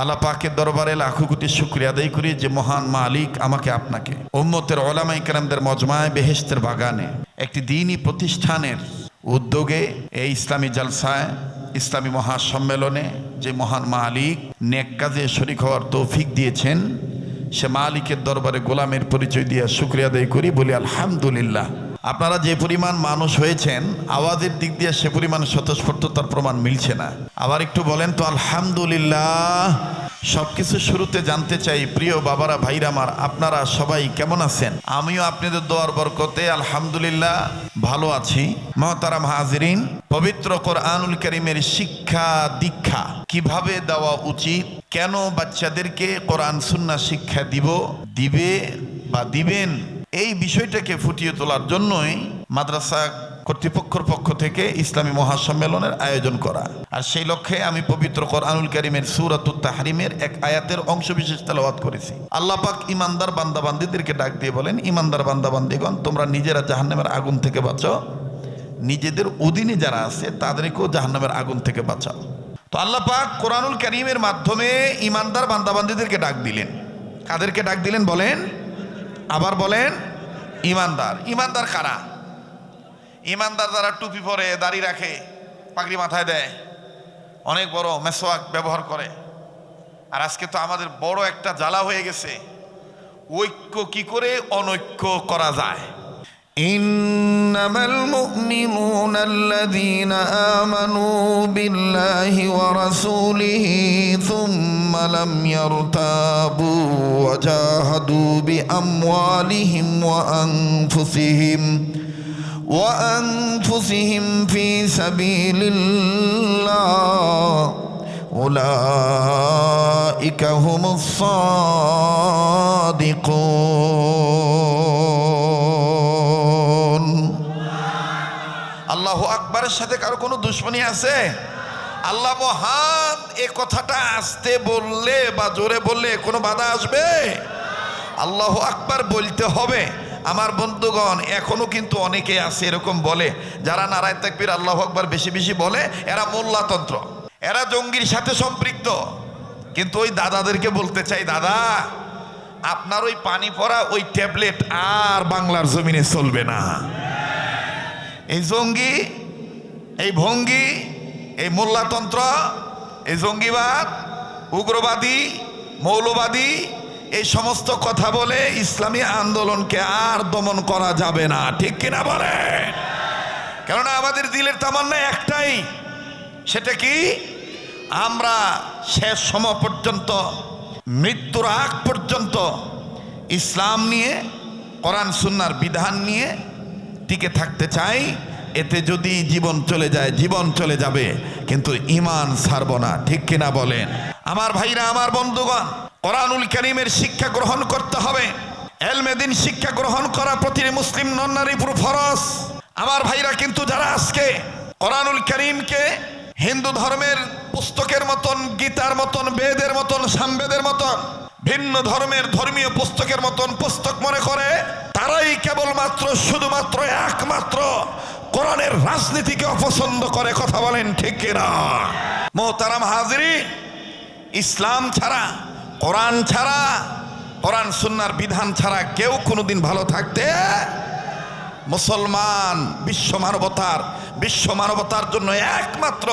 আল্লাহ পাকের দরবারে লাখো কোটি শুকরিয়া আদায় করি যে মহান মালিক আমাকে আপনাকে উম্মতের উলামায়ে কেরামদের মজমায়ে বেহেশতের বাগানে একটি দ্বীনি প্রতিষ্ঠানের উদ্যোগে এই ইসলামী জালসায় ইসলামী মহাসম্মেলনে যে মহান মালিক নেক কাজে শরীক হওয়ার তৌফিক দিয়েছেন, সে মালিকের দরবারে গোলামের পরিচয় দিয়ে শুকরিয়া আদায় করি, বলি আলহামদুলিল্লাহ। আপনারা যে পরিমাণ মানুষ হয়েছেন, আওয়াজের দিক দিয়ে সে পরিমাণ স্বতঃস্ফূর্ততার প্রমাণ মিলছে না। আবার একটু বলেন তো আলহামদুলিল্লাহ। সবকিছু শুরুতে জানতে চাই, প্রিয় বাবারা, ভাইরা আমার, আপনারা সবাই কেমন আছেন? আমিও আপনাদের দোয়ার বরকতে আলহামদুলিল্লাহ ভালো আছি। মুহতারাম হাজিরিন, পবিত্র কোরআনুল কারীমের শিক্ষা দীক্ষা কিভাবে দেওয়া উচিত, কেন বাচ্চাদেরকে কোরআন সুন্নাহ শিক্ষা দিবে বা দিবেন, এই বিষয়টাকে ফুটিয়ে তোলার জন্যই মাদ্রাসা কর্তৃপক্ষের পক্ষ থেকে ইসলামী মহাসম্মেলনের আয়োজন করা। আর সেই লক্ষ্যে আমি পবিত্র কোরআনুল কারীমের সূরাতুত তাহরিমের এক আয়াতের অংশ বিশেষ তেলাওয়াত করেছি। আল্লাহ পাক ইমানদার বান্দাবান্দীদেরকে ডাক দিয়ে বলেন, ইমানদার বান্দাবান্দীগণ, তোমরা নিজেরা জাহান্নামের আগুন থেকে বাঁচো, নিজেদের অধীনে যারা আছে তাদেরকেও জাহান্নামের আগুন থেকে বাঁচাও। তো আল্লাহ পাক কোরআনুল কারীমের মাধ্যমে ইমানদার বান্দাবান্দীদেরকে ডাক দিলেন। কাদেরকে ডাক দিলেন বলেন? আবার বলেন। ইমানদার। ইমানদার কারা? ইমানদার যারা টুপি পরে, দাড়ি রাখে, পাগড়ি মাথায় দেয়, অনেক বড় মেসওয়াক ব্যবহার করে। আর আজকে তো আমাদের বড় একটা জ্বালা হয়ে গেছে, ঐক্য কি করে অনৈক্য করা যায়। ইন্নামাল মুমিনুনা আল্লাযীনা আমানু বিল্লাহি ওয়া রাসূলিহি থুম্মা লাম ইয়ারতাবু ওয়া জাহাদু বিআমওয়ালিহিম ওয়া আনফুসিহিম ফি সাবিলিল্লাহ উলাইকা হুমুস সাদিকুন। আল্লাহু আকবারের সাথে কারো কোনো দুশ্মনী আছে? আল্লাহ মহান, এ কথাটা আস্তে বললে বা জোরে বললে কোনো বাধা আসবে? আল্লাহু আকবার বলতে হবে। আমার বন্ধুগণ, এখনো কিন্তু অনেকে আছে এরকম বলে, যারা নারায়ে তাকবীর আল্লাহু আকবার বেশি বেশি বলে, এরা মোল্লাতন্ত্র, এরা জঙ্গির সাথে সম্পৃক্ত। কিন্তু ওই দাদাদেরকে বলতে চাই, দাদা, আপনার ওই পানি পড়া ওই ট্যাবলেট আর বাংলার জমিনে চলবে না। এই জঙ্গি, এই ভঙ্গি, এই মোল্লাতন্ত্র, এই জঙ্গিবাদ, উগ্রবাদী, মৌলবাদী, এই সমস্ত কথা বলে ইসলামী আন্দোলনকে আর দমন করা যাবে না। ঠিক কিনা বলে? কেননা আমাদের দিলের তামান্না একটাই, সেটা কি? আমরা শেষ সময় পর্যন্ত, মৃত্যুর আগ পর্যন্ত ইসলাম নিয়ে, কোরআন সুন্নাহর বিধান নিয়ে টিকে থাকতে চাই। এতে যদি জীবন চলে যায়, জীবন চলে যাবে, কিন্তু ঈমান ছাড়ব না। ঠিক কিনা বলেন? আমার ভাইরা, আমার বন্ধুগণ, কোরআনুল কারীমের শিক্ষা গ্রহণ করতে হবে। ইলমে দ্বীন শিক্ষা গ্রহণ করা প্রতিটি মুসলিম নর নারীর উপর ফরজ। আমার ভাইরা, কিন্তু যারা আজকে কোরআনুল কারীমকে হিন্দু ধর্মের পুস্তকের মতন, গীতার মতন, বেদের মতন, সামবেদের মতন ভিন্ন ধর্মের ধর্মীয় পুস্তকের মতন পুস্তক মনে করে, তারাই কেবলমাত্র, শুধুমাত্র, একমাত্র কোরআনের রাজনীতিকে অপছন্দ করে। কথা বলেন ঠিক কিনা? মুহতারাম হাজিরিন, ইসলাম ছাড়া, কোরআন ছাড়া, কোরআন সুন্নাহর বিধান ছাড়া কেউ কোনোদিন ভালো থাকতে, মুসলমান বিশ্ব মানবতার জন্য একমাত্র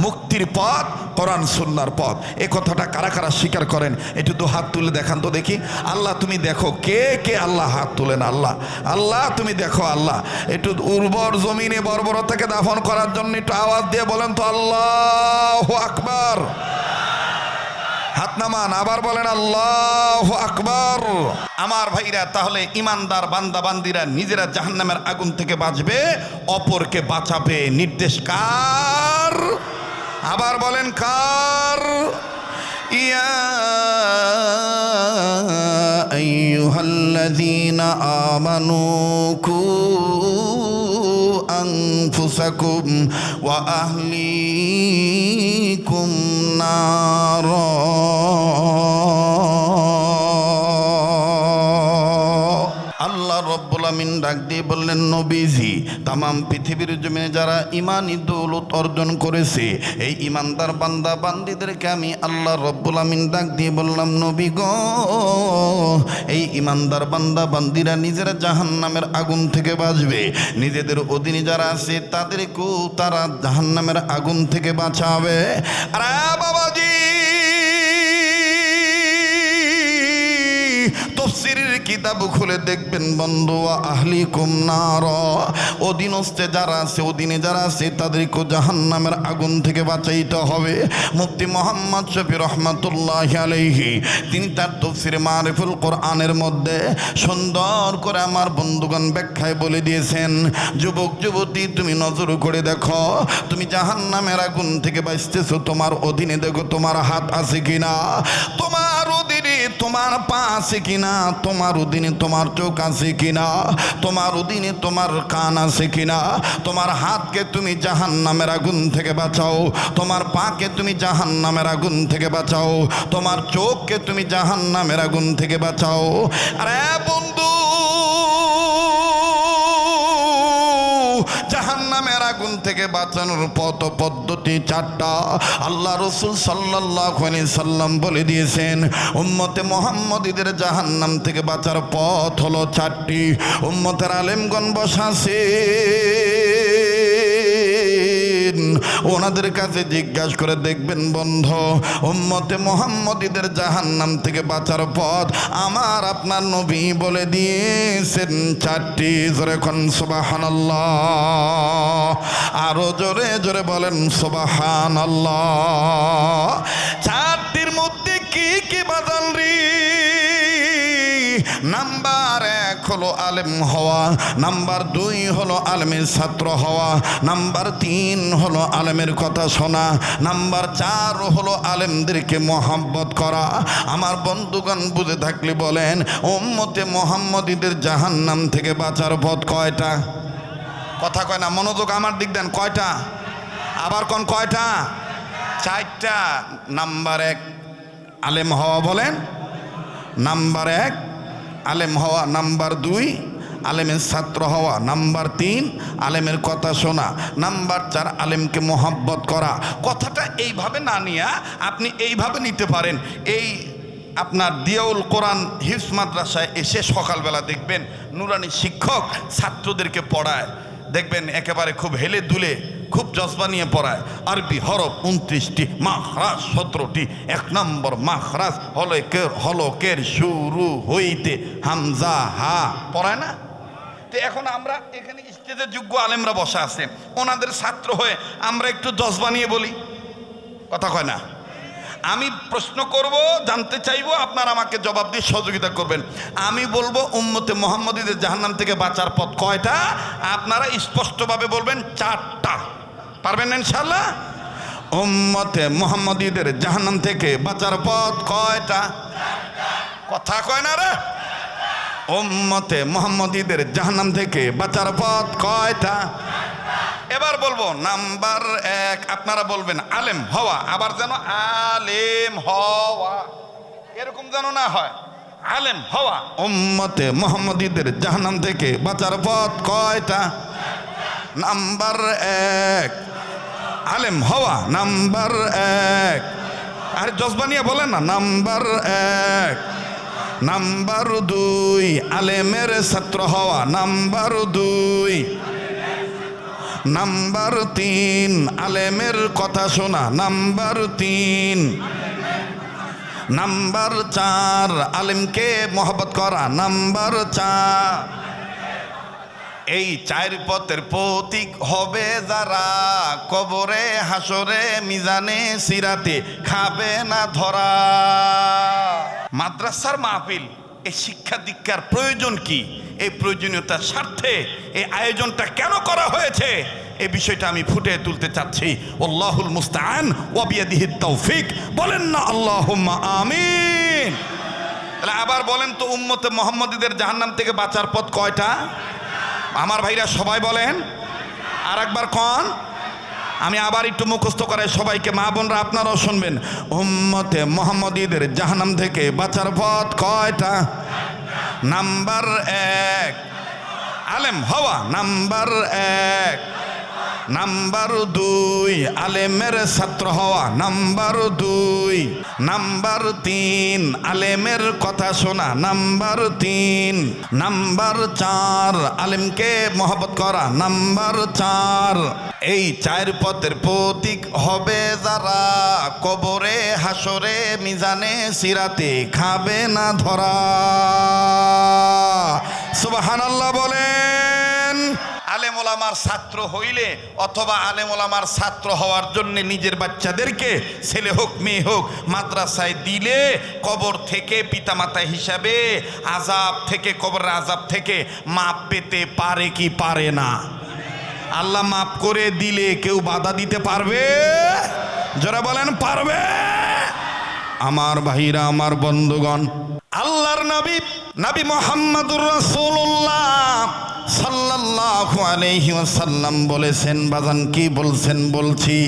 মুক্তির পথ কোরআন সুন্নাহর পথ। এই কথাটা কারা কারা স্বীকার করেন? একটু দু হাত তুলে দেখান তো দেখি। আল্লাহ তুমি দেখো, কে কে আল্লাহ হাত তুলেন? আল্লাহ, আল্লাহ তুমি দেখো। আল্লাহ, একটু উর্বর জমিনে বর্বরতাকে দাফন করার জন্য একটু আওয়াজ দিয়ে বলেন তো আল্লাহু আকবার। হাত নামান, আবার বলেন আল্লাহু আকবার। আমার ভাইরা, তাহলে ইমানদার বান্দাবান্দিরা নিজেরা জাহান্নামের আগুন থেকে বাঁচবে, অপরকে বাঁচাবে। নির্দেশ কার? আবার বলেন কার? ইয়া আইয়ুহাল্লাযীনা আমানু কু আনফুসাকুম ওয়া আহলিকুম নারা। আল্লাহ রব্বুল আমিন ডাক দিয়ে বললেন, নবীজি, তামাম পৃথিবীর জমিনে যারা ঈমানি দৌলত অর্জন করেছে এই ঈমানদার বান্দা বান্দীদেরকে আমি আল্লাহ রব্বুল আমিন ডাক দিয়ে বললাম, নবী গো, এই ঈমানদার বান্দা বান্দীরা নিজেরা জাহান্নামের আগুন থেকে বাঁচবে, নিজেদের অধীনে যারা আছে তাদেরকেও তারা জাহান্নামের আগুন থেকে বাঁচাবে। আরে বাবাজি, তাফসীরের কিতাব খুলে দেখবেন বন্ধু, আহলিকুম নার, অধীনস্থে যারা আছে অধীনে যারা আছে তাদেরকে জাহান্নামের আগুন থেকে বাঁচাইতে হবে। মুফতি মুহাম্মদ শফি রহমাতুল্লাহি আলাইহি তিনি তার তাফসীরে মারিফুল কোরআনের মধ্যে সুন্দর করে আমার বন্ধুগণ ব্যাখ্যায় বলে দিয়েছেন, যুবক যুবতী তুমি নজর করে দেখো, তুমি জাহান্নামের আগুন থেকে বাঁচতেছো, তোমার অধীনে দেখো তোমার হাত আছে কিনা, তোমার অধীনে তোমার পা আছে কিনা, তোমার অধীনে তোমার চোখ আছে কিনা, তোমার অধীনে তোমার কান আছে কিনা। তোমার হাতকে তুমি জাহান্নামের আগুন থেকে বাঁচাও, তোমার পাকে তুমি জাহান্নামের আগুন থেকে বাঁচাও, তোমার চোখকে তুমি জাহান্নামের আগুন থেকে বাঁচাও। আরে বন্ধু, জাহান্নামের আগুন থেকে বাঁচানোর পথ পদ্ধতি চারটা। আল্লাহ রাসূল সাল্লাল্লাহু আলাইহি সাল্লাম বলে দিয়েছেন, উম্মতে মুহাম্মদীদের জাহান্নাম থেকে বাঁচার পথ হলো চারটি। উম্মতের আলেমগণ বসা আছে, ওনাদের কাছে জিজ্ঞাসা করে দেখবেন বন্ধু, উম্মতে মুহাম্মদীদের জাহান্নাম থেকে বাঁচার পথ আমার আপনার নবী বলে দিয়েছেন চারটি। জোরে কোন সুবহানাল্লাহ, আরো জোরে জোরে বলেন সুবহানাল্লাহ। চারটির মধ্যে কি কি বাজান রে? নাম্বার 1 হলো আলেম হওয়া, নাম্বার 2 হলো আলেমের ছাত্র হওয়া, নাম্বার 3 হলো আলেমের কথা শোনা, নাম্বার 4 হলো আলেমদেরকে মহব্বত করা। আমার বন্ধুগণ বুঝে থাকলে বলেন, উম্মতে মুহাম্মদীদের জাহান্নাম থেকে বাঁচার পথ কয়টা? কথা কয় না, মনোযোগ আমার দিক দেন, কয়টা? আবার কোন কয়টা? চারটা। নাম্বার 1 আলেম হওয়া, বলেন। নাম্বার 1 আলেম হওয়া, নাম্বার 2 আলেমের ছাত্র হওয়া, নাম্বার 3 আলেমের কথা শোনা, নাম্বার 4 আলেমকে মহব্বত করা। কথাটা এইভাবে না নিয়ে আপনি এইভাবে নিতে পারেন। এই আপনার দিয়াউল কোরআন হিফজ মাদ্রাসায় এসে সকালবেলা দেখবেন নুরানি শিক্ষক ছাত্রদেরকে পড়ায়, দেখবেন একেবারে খুব হেলে দুলে খুব জজবা নিয়ে পড়ায়। আরবি হরফ 29টি, মাখরাজ 17টি। 1 নম্বর মাখরাজ হলকের শুরু হইতে হামজা হা পড়ায় না? তো এখন আমরা এখানে স্টেজে যোগ্য আলেমরা বসা আছেন, ওনাদের ছাত্র হয়ে আমরা একটু জজবা নিয়ে বলি, কথা কয় না? আমি প্রশ্ন করব, জানতে চাইবো, আপনারা আমাকে জবাব দিয়ে সহযোগিতা করবেন। আমি বলবো উম্মতে মুহাম্মদীদের জাহান্নাম থেকে বাঁচার পথ কয়টা, আপনারা স্পষ্টভাবে বলবেন 4টা। পারবেন না ইনশাআল্লাহ? উম্মতে মুহাম্মদীদের জাহান্নাম থেকে বাঁচার পথ কয়টা? কথা কয় না রে? উম্মতে মুহাম্মদীদের জাহান্নাম থেকে বাঁচার পথ কয়টা? এবার বলবো নাম্বার 1, আপনারা বলবেন আলেম হওয়া, আবার যেন আলেম হওয়া এরকম যেন না হয়, আলেম হওয়া। উম্মতে মুহাম্মদীদের জাহান্নাম থেকে বাঁচার পথ কয়টা? নাম্বার 1 আলেম হওয়া, নাম্বার 1। আরে জজবা নিয়ে বলেন না। নাম্বার 1। নাম্বার 2 আলেমের ছাত্র হওয়া, নাম্বার 2। নাম্বার 3 আলেমের কথা শোনা, নাম্বার 3। নাম্বার 4 আলেমকে মহব্বত করা, নাম্বার 4। এই 4 পথের প্রতীক হবে যারা, কবরে হাসরে মিজানে সিরাতে খাবে না ধরা। মাদ্রাসার মাহফিল, এই শিক্ষা দীক্ষার প্রয়োজন কি, এই প্রয়োজনীয়তার স্বার্থে এই আয়োজনটা কেন করা হয়েছে, এই বিষয়টা আমি ফুটিয়ে তুলতে চাচ্ছি। আল্লাহুল মুস্তাআন ওয়া বিয়াদিহিত তৌফিক। বলেন না আল্লাহুম্মা আমিন। তাহলে আবার বলেন তো, উম্মতে মুহাম্মদীদের জাহান্নাম থেকে বাঁচার পথ কয়টা? আমার ভাইরা সবাই বলেন, আর একবার কোন। আমি আবার একটু মুখস্থ করে সবাইকে, মা বোনরা আপনারাও শুনবেন। উম্মতে মুহাম্মদীদের জাহান্নাম থেকে বাঁচার পথ কয়টা? নাম্বার 1 আলেম হওয়া নাম্বার 1, নাম্বার 2 আলেমের ছাত্র হওয়া, নাম্বার 2, নাম্বার 3 আলেমের কথা শোনা, নাম্বার 3, নাম্বার 4 আলেমকে মহব্বত করা, নাম্বার 4। এই 4 পথের প্রতীক হবে যারা, কবরে হাসরে মিজানে সিরাতে খাবে না ধরা। সুবহানাল্লাহ বলেন। আলেম ওলামার ছাত্র হইলে অথবা আলেম ওলামার ছাত্র হওয়ার জন্য নিজের বাচ্চাদেরকে, ছেলে হোক মেয়ে হোক, মাদ্রাসায় দিলে কবর থেকে পিতামাতা হিসাবে আযাব থেকে, কবরের আযাব থেকে মাপ পেতে পারে কি পারে না? আল্লাহ মাপ করে দিলে কেউ বাধা দিতে পারবে? যারা বলেন পারবে। আমার ভাইরা, আমার বন্ধুগণ, আল্লাহর নবী মুহাম্মদুর রাসূলুল্লাহ সাল্লাল্লাহু আলাইহি ওয়াসাল্লাম বলেছেন, বাজান কি বলছেন বলছি,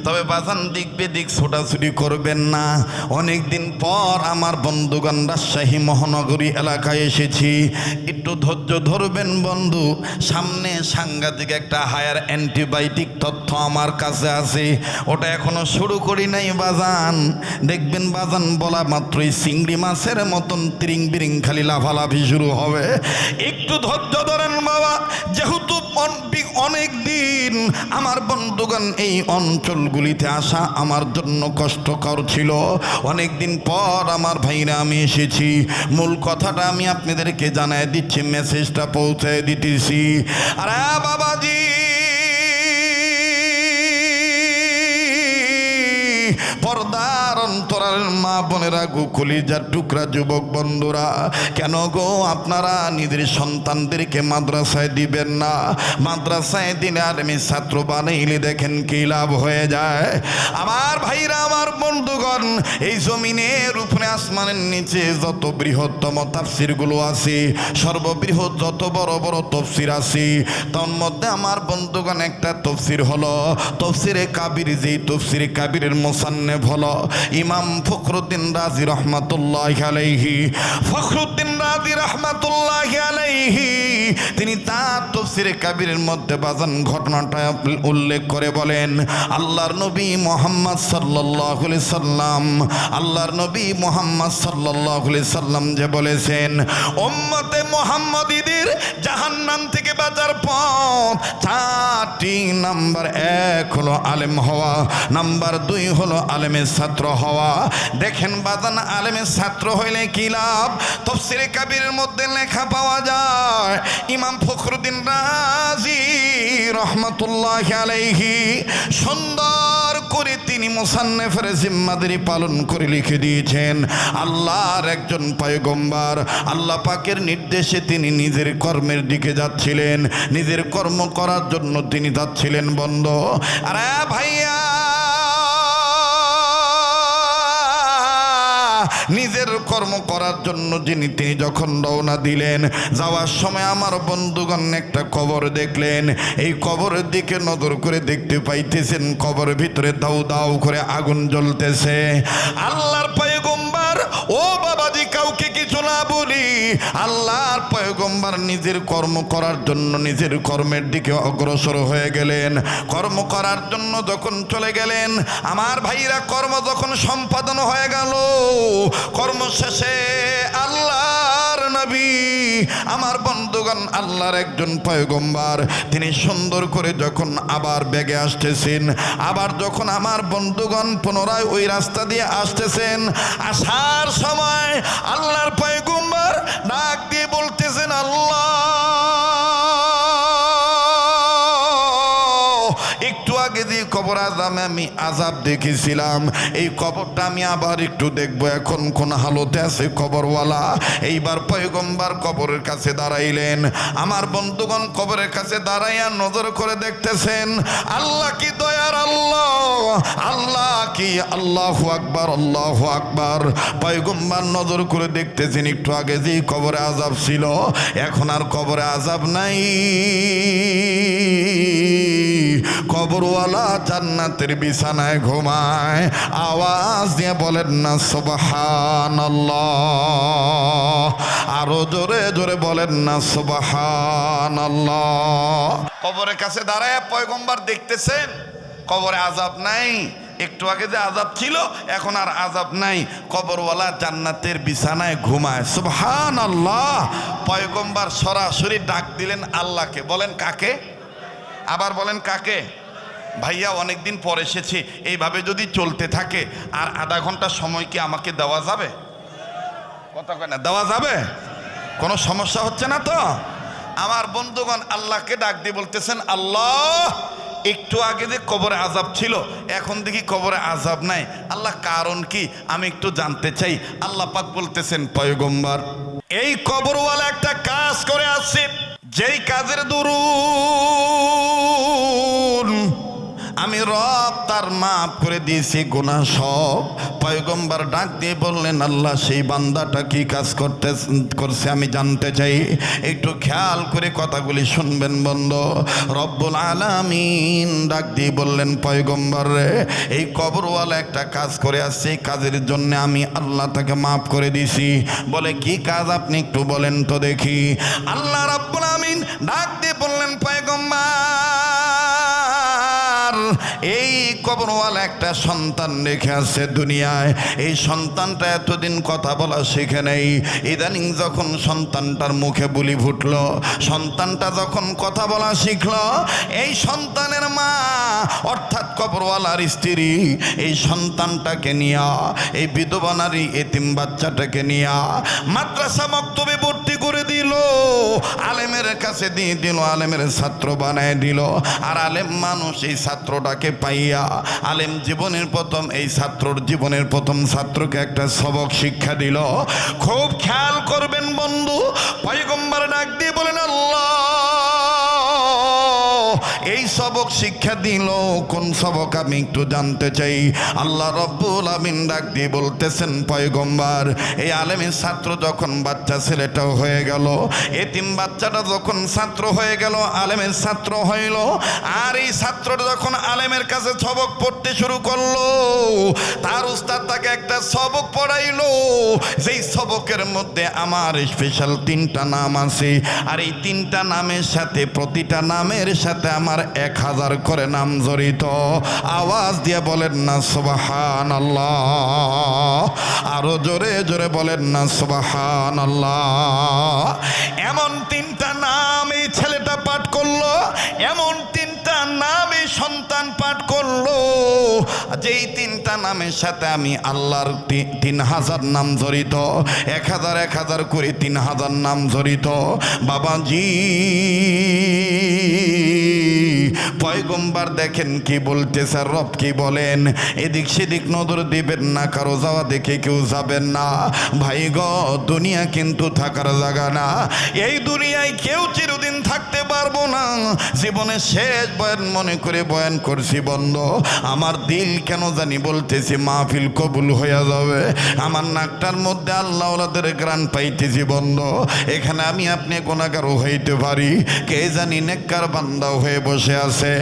তবে বাজান দিক বেদিক ছোটাছুটি করবেন না। অনেক দিন পর আমার বন্ধুগণ রাজশাহী মহানগরী এলাকায় এসেছি, একটু ধৈর্য ধরবেন বন্ধু। সামনে সাংঘাতিক একটা হায়ার অ্যান্টিবায়োটিক তথ্য আমার কাছে আছে, ওটা এখনো শুরু করি নাই বাজান। দেখবেন বাজান বলা মাত্রই চিংড়ি মাছের মতন তিরিং বিরিং খালি লাফালাফি শুরু হবে। একটু ধৈর্য ধরেন বাবা, যেহেতু অনেক দিন আমার বন্ধুগণ এই অঞ্চলগুলিতে আসা আমার জন্য কষ্টকর ছিল। অনেক দিন পর আমার ভাইরা আমি এসেছি, মূল কথাটা আমি আপনাদেরকে জানাই দিচ্ছি, মেসেজটা পৌঁছে দিতেছি। আরে বাবাজি, পর্দার অন্তরাল মা বোনেরা, কলিজার টুকরা যুবক বন্ধুরা, কেন গো আপনারা নিজের সন্তানদেরকে মাদ্রাসায় দিবেন না? মাদ্রাসায় দিলে আলেমী ছাত্র বানাইলে দেখেন কি লাভ হয়ে যায়। আমার ভাইরা, আমার বন্ধুগণ, এই জমিনের উপরে আসমানের নিচে যত বৃহত্তম তাফসিরগুলো আছে, সর্ববৃহৎ যত বড় বড় তফসির আছে, তার মধ্যে আমার বন্ধুগণ একটা তফসির হলো তফসিরে কাবির। যেই তফসিরে কাবিরের মুসান্নিফ হলো ইমাম ফখরুদ্দিন রাজি রহমাতুল্লাহি আলাইহি। ফখরুদ্দিন রাজি রাহমাতুল্লাহি আলাইহি তিনি তার তফসিরে কাবিরের মধ্যে বাজান ঘটনাটা উল্লেখ করে বলেন, আল্লাহর নবী মুহাম্মদ সাল্লাল্লাহু আলাইহি সাল্লাম, আল্লাহর নবী মুহাম্মদ সাল্লাল্লাহু আলাইহি সাল্লাম যে বলেছেন, উম্মতে মুহাম্মাদীদের জাহান্নাম থেকে বাঁচার পথ 4টি। নাম্বার 1 হলো আলেম হওয়া, নাম্বার 2 হলো আলেমের ছাত্র হওয়া। দেখেন বাজান, আলেমের ছাত্র হইলে কি লাভ? তাফসীরে কাবীরের মধ্যে লেখা পাওয়া যায়, ইমাম ফখরুদ্দিন রাজি রহমাতুল্লাহি আলাইহি সুন্দর করে তিনি মুসান্নিফের জিম্মাদারি পালন করে লিখে দিয়েছেন, আল্লাহর একজন পয়গম্বর আল্লাহ পাকের নির্দেশে তিনি নিজের কর্মের দিকে যাচ্ছিলেন, নিজের কর্ম করার জন্য তিনি যাচ্ছিলেন বন্ধু। আরে ভাইয়া, নিজের কর্ম করার জন্য তিনি যখন রওনা দিলেন, যাওয়ার সময় আমার বন্ধুগণ একটা কবর দেখলেন। এই কবরের দিকে নজর করে দেখতে পাইতেছেন কবরের ভিতরে দাউ দাউ করে আগুন জ্বলতেছে। আল্লাহর পয়গম্বর, ও বাবাজি কাউকে কিছু না বলি, আল্লাহর পয়গম্বর নিজের কর্ম করার জন্য নিজের কর্মের দিকে অগ্রসর হয়ে গেলেন। কর্ম করার জন্য যখন চলে গেলেন, আমার ভাইরা কর্ম যখন সম্পাদন হয়ে গেল, কর্ম শেষে আল্লাহর নবী, আমার বন্ধুগণ আল্লাহর একজন পয়গম্বর, তিনি সুন্দর করে যখন আবার বেগে আসতেছেন, আবার যখন আমার বন্ধুগণ পুনরায় ওই রাস্তা দিয়ে আসতেছেন, আসার সময় আল্লাহর পয়গম্বর ডাক দিয়ে বলতেছেন, আল্লাহ, একটু আগে যে কবর আযামে আমি আযাব দেখেছিলাম, এই কবরটা আমি আবার একটু দেখবো এখন কোন হালতে আছে কবরওয়ালা। এইবার পয়গম্বর কবরের কাছে দাঁড়াইলেন। আমার বন্ধুগণ কবরের কাছে দাঁড়াইয়া নজর করে দেখতেছেন, আল্লাহ কি দয়ার আল্লাহ, আল্লাহ কি, আল্লাহু আকবার, আল্লাহু আকবার। পয়গম্বর নজর করে দেখতেছেন, একটু আগে যে কবরে আযাব ছিল, এখন আর কবরে আযাব নাই। কবরওয়ালা জান্নাতের বিছানায় ঘুমায়। আওয়াজ দিয়ে বলেন না সুবহানাল্লাহ। আরো জোরে জোরে বলেন না সুবহানাল্লাহ। কবরের কাছে দাঁড়ায় পয়গম্বর দেখতেছেন কবরে আযাব নাই। একটু আগে যে আযাব ছিল এখন আর আযাব নাই। কবরওয়ালা জান্নাতের বিছানায় ঘুমায়। সুবহানাল্লাহ। পয়গম্বর সরাসরি ডাক দিলেন আল্লাহকে। বলেন কাকে? আবার বলেন কাকে? ভাইয়া অনেকদিন পর এসেছি, এইভাবে যদি চলতে থাকে আর আধা ঘন্টা সময় কি আমাকে দেওয়া যাবে? কথা কয় না, দেওয়া যাবে? কোনো সমস্যা হচ্ছে না তো? আমার বন্ধুগণ আল্লাহকে ডাক দিয়ে বলতেছেন, আল্লাহ একটু আগে যে কবরে আযাব ছিল এখন দেখি কবরে আযাব নাই, আল্লাহ কারণ কি আমি একটু জানতে চাই। আল্লাহ পাক বলতেছেন, পয়গম্বর এই কবরওয়ালা একটা কাজ করে আসছে, যেই কাজের দরুন আমি রব তার মাফ করে দিয়েছি গুনাহ সব। পয়গম্বর ডাক দিয়ে বললেন, আল্লাহ সেই বান্দাটা কি কাজ করছে আমি জানতে চাই, একটু খেয়াল করে কথাগুলি শুনবেন বন্ধু। রব্বুল আলামিন ডাক দিয়ে বললেন, পয়গম্বর রে এই কবরওয়ালা একটা কাজ করে আসছে, এই কাজের জন্য আমি আল্লাহ তাকে মাফ করে দিছি। বলে কি কাজ আপনি একটু বলেন তো দেখি। আল্লাহ রব্বুল আলামিন ডাক দিয়ে বললেন, পয়গম্বর এই কবরওয়ালা একটা সন্তান রেখে আসছে দুনিয়ায়। এই সন্তানটা এতদিন কথা বলা শিখে নেই, ইদানিং যখন সন্তানটার মুখে বুলি ফুটল, সন্তানটা যখন কথা বলা শিখল, এই সন্তানের মা অর্থাৎ কবরওয়ালার স্ত্রী এই সন্তানটাকে নিয়া, এই বিধবা নারী এতিম বাচ্চাটাকে নিয়া মাদ্রাসা মক্তবে ভর্তি করে দিল, আলেমের কাছে দিয়ে দিল, আলেমের ছাত্র বানায় দিল। আর আলেম মানুষ এই ছাত্রটাকে পাইয়া আলেম জীবনের প্রথম, এই ছাত্রর জীবনের প্রথম ছাত্রকে একটা সবক শিক্ষা দিল। খুব খেয়াল করবেন বন্ধু। পয়গম্বর ডাক দিয়ে বলেন, আল্লাহ এই সবক শিক্ষা দিল কোন সবক আমি একটু জানতে চাই। আল্লাহ রব্বুল আমিন ডাক দিয়ে বলতেছেন, পয়গম্বর এই আলেমের ছাত্র যখন বাচ্চা ছেলেটাও হয়ে গেল, এতিম বাচ্চাটা যখন ছাত্র হয়ে গেল, আলেমের ছাত্র হইল, আর এই ছাত্রটা যখন আলেমের কাছে সবক পড়তে শুরু করলো, তার উস্তাদ তাকে একটা সবক পড়াইলো, যেই সবকের মধ্যে আমার স্পেশাল 3টা নাম আছে, আর এই 3টা নামের সাথে প্রতিটা নামের সাথে আমার 1000 করে নাম জড়িত। আওয়াজ দিয়ে বলেন না সুবহানাল্লাহ। আরো জোরে জোরে বলেন না সুবহানাল্লাহ। এমন 3টা নাম এই ছেলেটা পাঠ করলো, এমন 3টা নাম এই সন্তান পাঠ করলো, যেই 3টা নামের সাথে আমি আল্লাহর 3000 নাম জড়িত, 1000 করে 3000 নাম জড়িত। বাবাজি পয়গম্বর দেখেন কি বলতেছে, রব কি বলেন, এদিক সেদিক নজর দিবেন না, কারো যাওয়া দেখে কেউ যাবেন না। ভাই গো দুনিয়া কিন্তু থাকার জায়গা না, এই দুনিয়ায় কেউ চিরদিন থাকতে পারবো না। জীবনে শেষ বয়ান মনে করে বয়ান করছি বন্ধ, আমার দিল কেন জানি বলতেছি মাহফিল কবুল হয়ে যাবে, আমার নাকটার মধ্যে আল্লাহ ওলাদের গ্রান পাইতেছি বন্ধ। এখানে আমি আপনি গুনাহগারও হইতে পারি, কে জানি নেককার বান্দা হয়ে বসে আছে।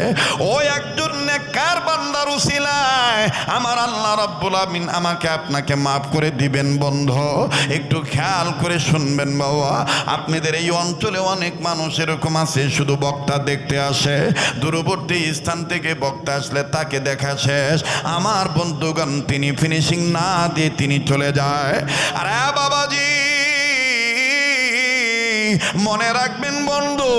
ও একজন নেককার বান্দার উসিলায় আমার আল্লাহ রাব্বুল আমিন আমাকে আপনাকে মাফ করে দিবেন বন্ধু। একটু খেয়াল করে শুনবেন বাবা, আপনাদের এই অঞ্চলে অনেক মানুষ এরকম আছে শুধু বক্তা দেখতে আসে, দূরবর্তী স্থান থেকে বক্তা আসলে তাকে দেখা শেষ, আমার বন্ধুগণ তিনি ফিনিশিং না দিয়ে তিনি চলে যায়। আরে বাবাজি মনে রাখবেন বন্ধু,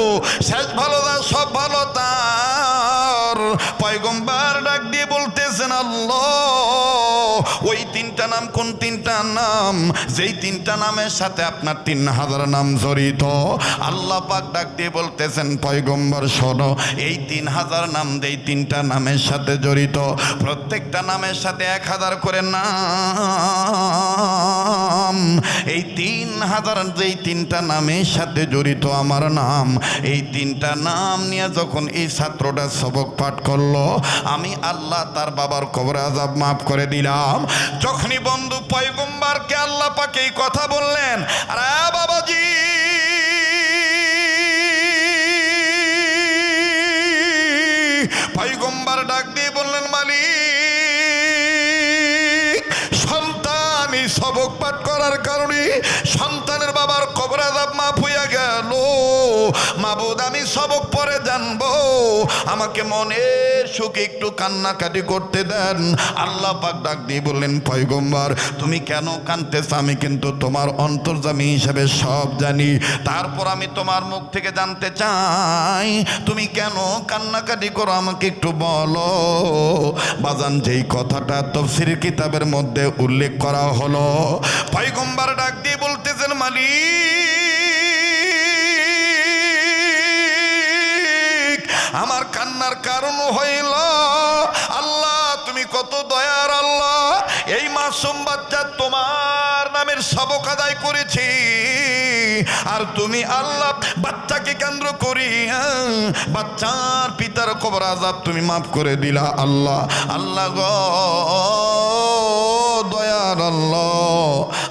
শেষ ভালো না সব ভালো তার। পয়গম্বর ডাক দিয়ে বলতেছেন, আল্লাহ ওই 3টা নাম কোন 3টা নাম, যেই 3টা নামের সাথে আপনার 3000 নাম জড়িত। আল্লাহ পাক ডাক দিয়ে বলতেছেন, পয়গম্বর শোনো, এই 3000 নাম যেই 3টা নামের সাথে জড়িত, প্রত্যেকটা নামের সাথে 1000 করে নাম। এই 3000 যেই 3টা নামের সাথে জড়িত আমার নাম, এই 3টা নাম নিয়ে যখন এই ছাত্রটা সবক পাঠ করলো, আমি আল্লাহ তার বাবার কবর আযাব মাফ করে দিলাম। যখনই বন্ধু পয়গম্বরকে আল্লাহ পাক এই কথা বললেন, আরে বাবাজি পয়গম্বর ডাক দিয়ে বললেন, মালিক, সন্তানই সবক পাঠ করার কারণে সন্তানের বাবার কবর আযাব মাফ হইয়া গেল। মাবুদ, আমি সবক পরে জানবো, আমাকে মনের সুখে একটু কান্নাকাটি করতে দেন। আল্লাহ পাক ডাক দিয়ে বললেন, পয়গম্বর, তুমি কেন কাঁদতেছ আমি কিন্তু তোমার অন্তর্যামী হিসেবে সব জানি। তারপর আমি তোমার মুখ থেকে জানতে চাই, তুমি কেন কান্নাকাটি করো, আমাকে একটু বলো। বাজান, যেই কথাটা তাফসীর কিতাবের মধ্যে উল্লেখ করা হলো, পয়গম্বর ডাক দিয়ে বলতেছেন, মালিক, আমার কান্নার কারণ হইল, আল্লাহ তুমি কত দয়ার আল্লাহ, এই মাসুম বাচ্চা তোমার নামের সবক আদায় করেছি, আর তুমি আল্লাহ বাচ্চাকে কেন্দ্র করি বাচ্চার পিতার কবর আযাব তুমি মাফ করে দিলা। আল্লাহ, আল্লাহ গো দয়ার আল্লাহ,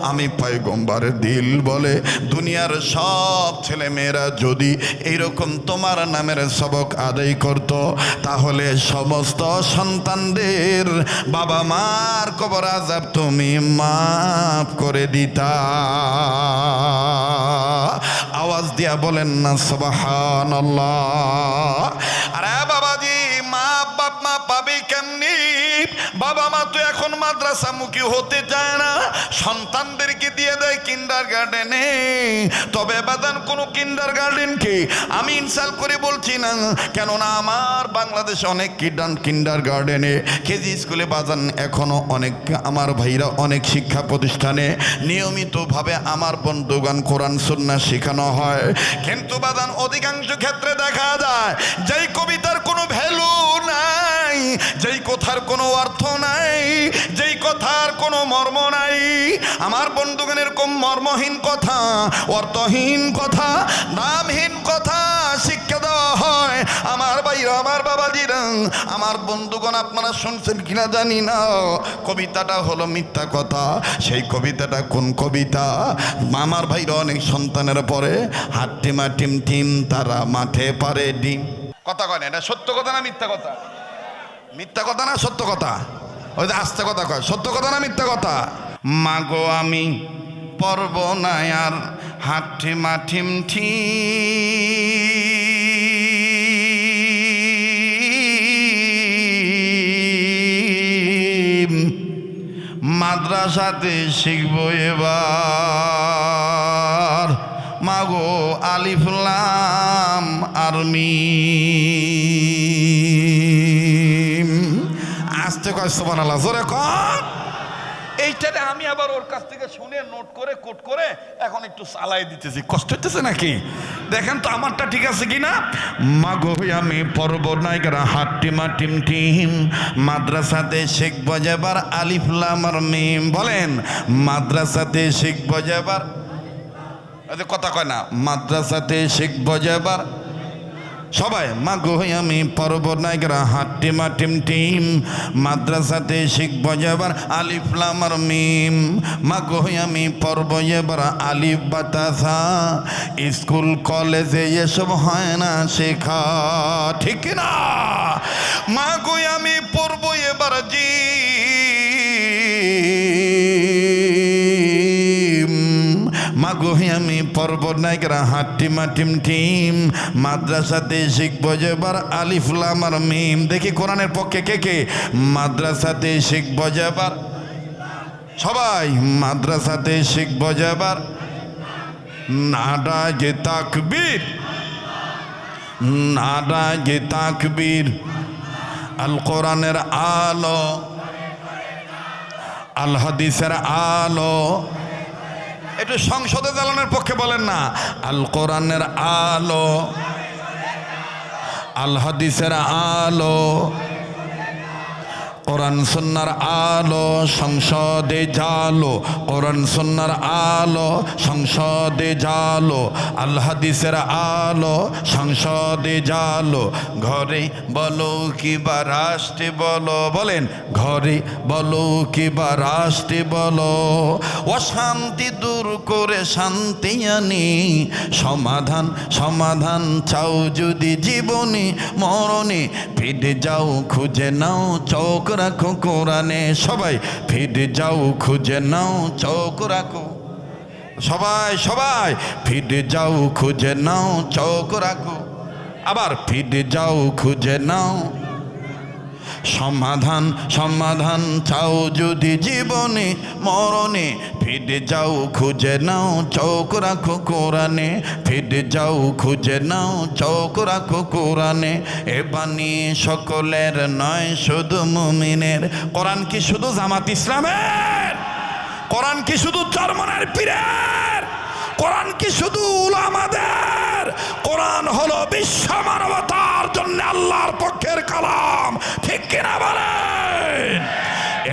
আমি পয়গম্বরের দিল বলে দুনিয়ার সব ছেলে মেয়েরা যদি এইরকম তোমার নামের সবক আদায় করত, তাহলে সমস্ত সন্তানদের বাবা মার কবর আযাব তুমি মাফ করে দিতা। আওয়াজ দিয়া বলেন না সুবহানাল্লাহ। আরে বাবাজি, মা বাপ মা পাবে কেমনি? বাবা মা তো এখন মাদ্রাসামুখী হতে চায় না, সন্তানদেরকে দিয়ে দেয় কিন্ডারগার্টেনে। তবে বাদান কোন কিন্ডারগার্টেনকে আমি ইনসাল করে বলছি না, কেননা আমার বাংলাদেশে অনেক কিন্ডারগার্টেনে, কেজি স্কুলে বাজান এখনো অনেক আমার ভাইরা অনেক শিক্ষা প্রতিষ্ঠানে নিয়মিতভাবে আমার বন্ধুগণ কোরআন সুন্নাহ শেখানো হয়। কিন্তু বাদান অধিকাংশ ক্ষেত্রে দেখা যায় যেই কবিতার কোনো ভ্যালু নাই, যেই কথার কোনো অর্থ নাই, যেই কথার কোনো মর্ম নাই, আমার বন্ধুগণ এরকম মর্মহীন কথা, অর্থহীন কথা, নামহীন কথা শিক্ষা দেওয়া হয়। আমার ভাইরা, আমার বাবাজিরা, আমার বন্ধুগণ, আপনারা শুনছেন কিনা জানি না, কবিতাটা হলো মিথ্যা কথা। সেই কবিতাটা কোন কবিতা? আমার ভাইরা অনেক সন্তানের পরে হাট্টিমা টিম টিম তারা মাঠে পারে ডিম। কথা কয় না, এটা সত্য কথা না মিথ্যা কথা? মিথ্যা কথা না সত্য কথা? ওই যে আস্তে কথা কয়, সত্য কথা না মিথ্যা কথা? মাগো আমি পর্ব না আর হাট্টিমা টিম টিম মাদ্রাসাতে শিখবো এবার, মাগো আলিফ লাম আর মিম। আস্তে কয় সুবহানাল্লাহ, জোরে কর। এইটারে আমি আবার ওর কাছ থেকে শুনে নোট করে কোট করে এখন একটু চালাই দিতেছি। কষ্ট হইতেছে নাকি? দেখেন তো আমারটা ঠিক আছে কিনা। মাগো আমি পর্ব নায়িকারা হাট্টিমা টিম টিম মাদ্রাসাতে শিখব যাবার আলিফ লাম আর মিম। বলেন, মাদ্রাসাতে শিখব যাবার, কথা কয় না, মাদ্রাসাতে শিখব যাবার সবাই। মাগো আমি পর্ব নায়িকারা হাট্টিমা টিম টিম মাদ্রাসাতে শিখব যাবার আলিফ লাম আর মিম। মাগো আমি পর্ব এবার আলিফ বাতাসা, স্কুল কলেজে এসব হয় না শেখা, ঠিক না? মাগো আমি পর্ব এবার জি, মাগো আমি পর্ব নায়িকারা হাট্টিমা টিম টিম মাদ্রাসাতে শিখব যাবার আলিফ লাম আর মিম। দেখি কোরআনের পক্ষে কে কে মাদ্রাসাতে শিখব যাবার, সবাই মাদ্রাসাতে শিখব যাবার। নারায়ে তাকবীর, নারায়ে তাকবীর, আল কোরআনের আলো, আল হাদিসের আলো। একটু সংসদে জ্বালানোর পক্ষে বলেন না, আল কোরআনের আলো, আল হাদিসের আলো, কোরআন সুন্নাহর আলো সংসদে জালো, কোরআন সুন্নাহর আলো সংসদে জালো, আল হাদিসের আলো সংসদে জালো। ঘরে বলো কিবা রাষ্ট্রে বলো, বলেন ঘরে বলো কিবা রাষ্ট্রে বলো, অশান্তি দূর করে শান্তি আনি, সমাধান সমাধান চাও যদি জীবনে মরণে, ফিরে যাও খুঁজে নাও চোখ রাখো কোরআনে। সবাই ফিরে যাও খুঁজে নাও চোখ রাখো, সবাই সবাই ফিরে যাও খুঁজে নাও চোখ রাখো, আবার ফিরে যাও খুঁজে নাও সমাধান সমাধান চাও যদি জীবনে মরণে, ফিরে যাও খুঁজে নাও চোখ রাখো কোরআনে, ফিরে যাও খুঁজে নাও চোখ রাখো কোরআনে। এ বাণী সকলের নয় শুধু মুমিনের। কোরআন কি শুধু জামাত ইসলামের? কোরআন কি শুধু চরমনের পীরের? কোরআন কি শুধু উলামাদের? কোরআন হলো বিশ্ব মানবতার জন্য আল্লাহর পক্ষের কালাম, ঠিক কিনা বলেন?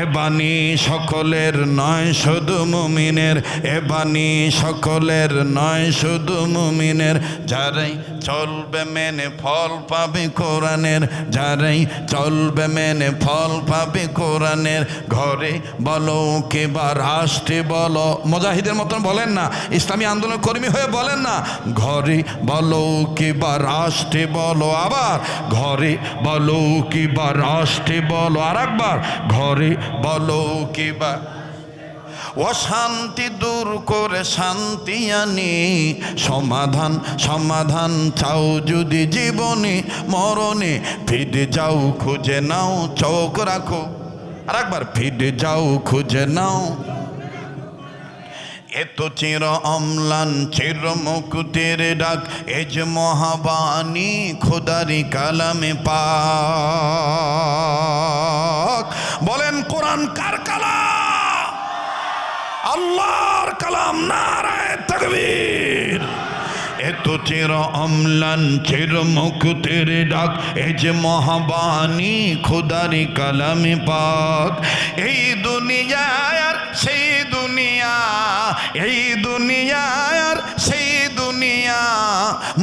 এ বাণী সকলের নয় শুধু মুমিনের, এ বাণী সকলের নয় শুধু মুমিনের। যারাই চলবে মেনে ফল পাবে কোরআনের, যারাই চলবে মেনে ফল পাবে কোরআনের। ঘরে বলো কিবা রাষ্ট্রে বলো, মুজাহিদের মতন বলেন না, ইসলামী আন্দোলন কর্মী হয়ে বলেন না, ঘরে বলো কিবা রাষ্ট্রে বলো, আবার ঘরে বলো কিবা রাষ্ট্রে বলো, আর একবার ঘরে বলো কিবা। অশান্তি দূর করে শান্তি আনি, সমাধান সমাধান চাও যদি জীবনে মরণে, ফিরে যাও খুঁজে নাও চোখ রাখো, আর একবার ফিরে যাও খুঁজে নাও। এত চির অম্লান চির মুকুটের ডাক, এ যে মহাবাণী খোদারি কালামে পাক। বলেন কোরআন কার কালাম? আল্লাহর কালাম। নারায়ে তাকবীর। এত চির অম্লান চির মুকুটের ডাক, এ যে মহাবাণী খোদারি কালামে পাক। এই দুনিয়া আর সেই দুনিয়া, এই দুনিয়া আর সেই দুনিয়া,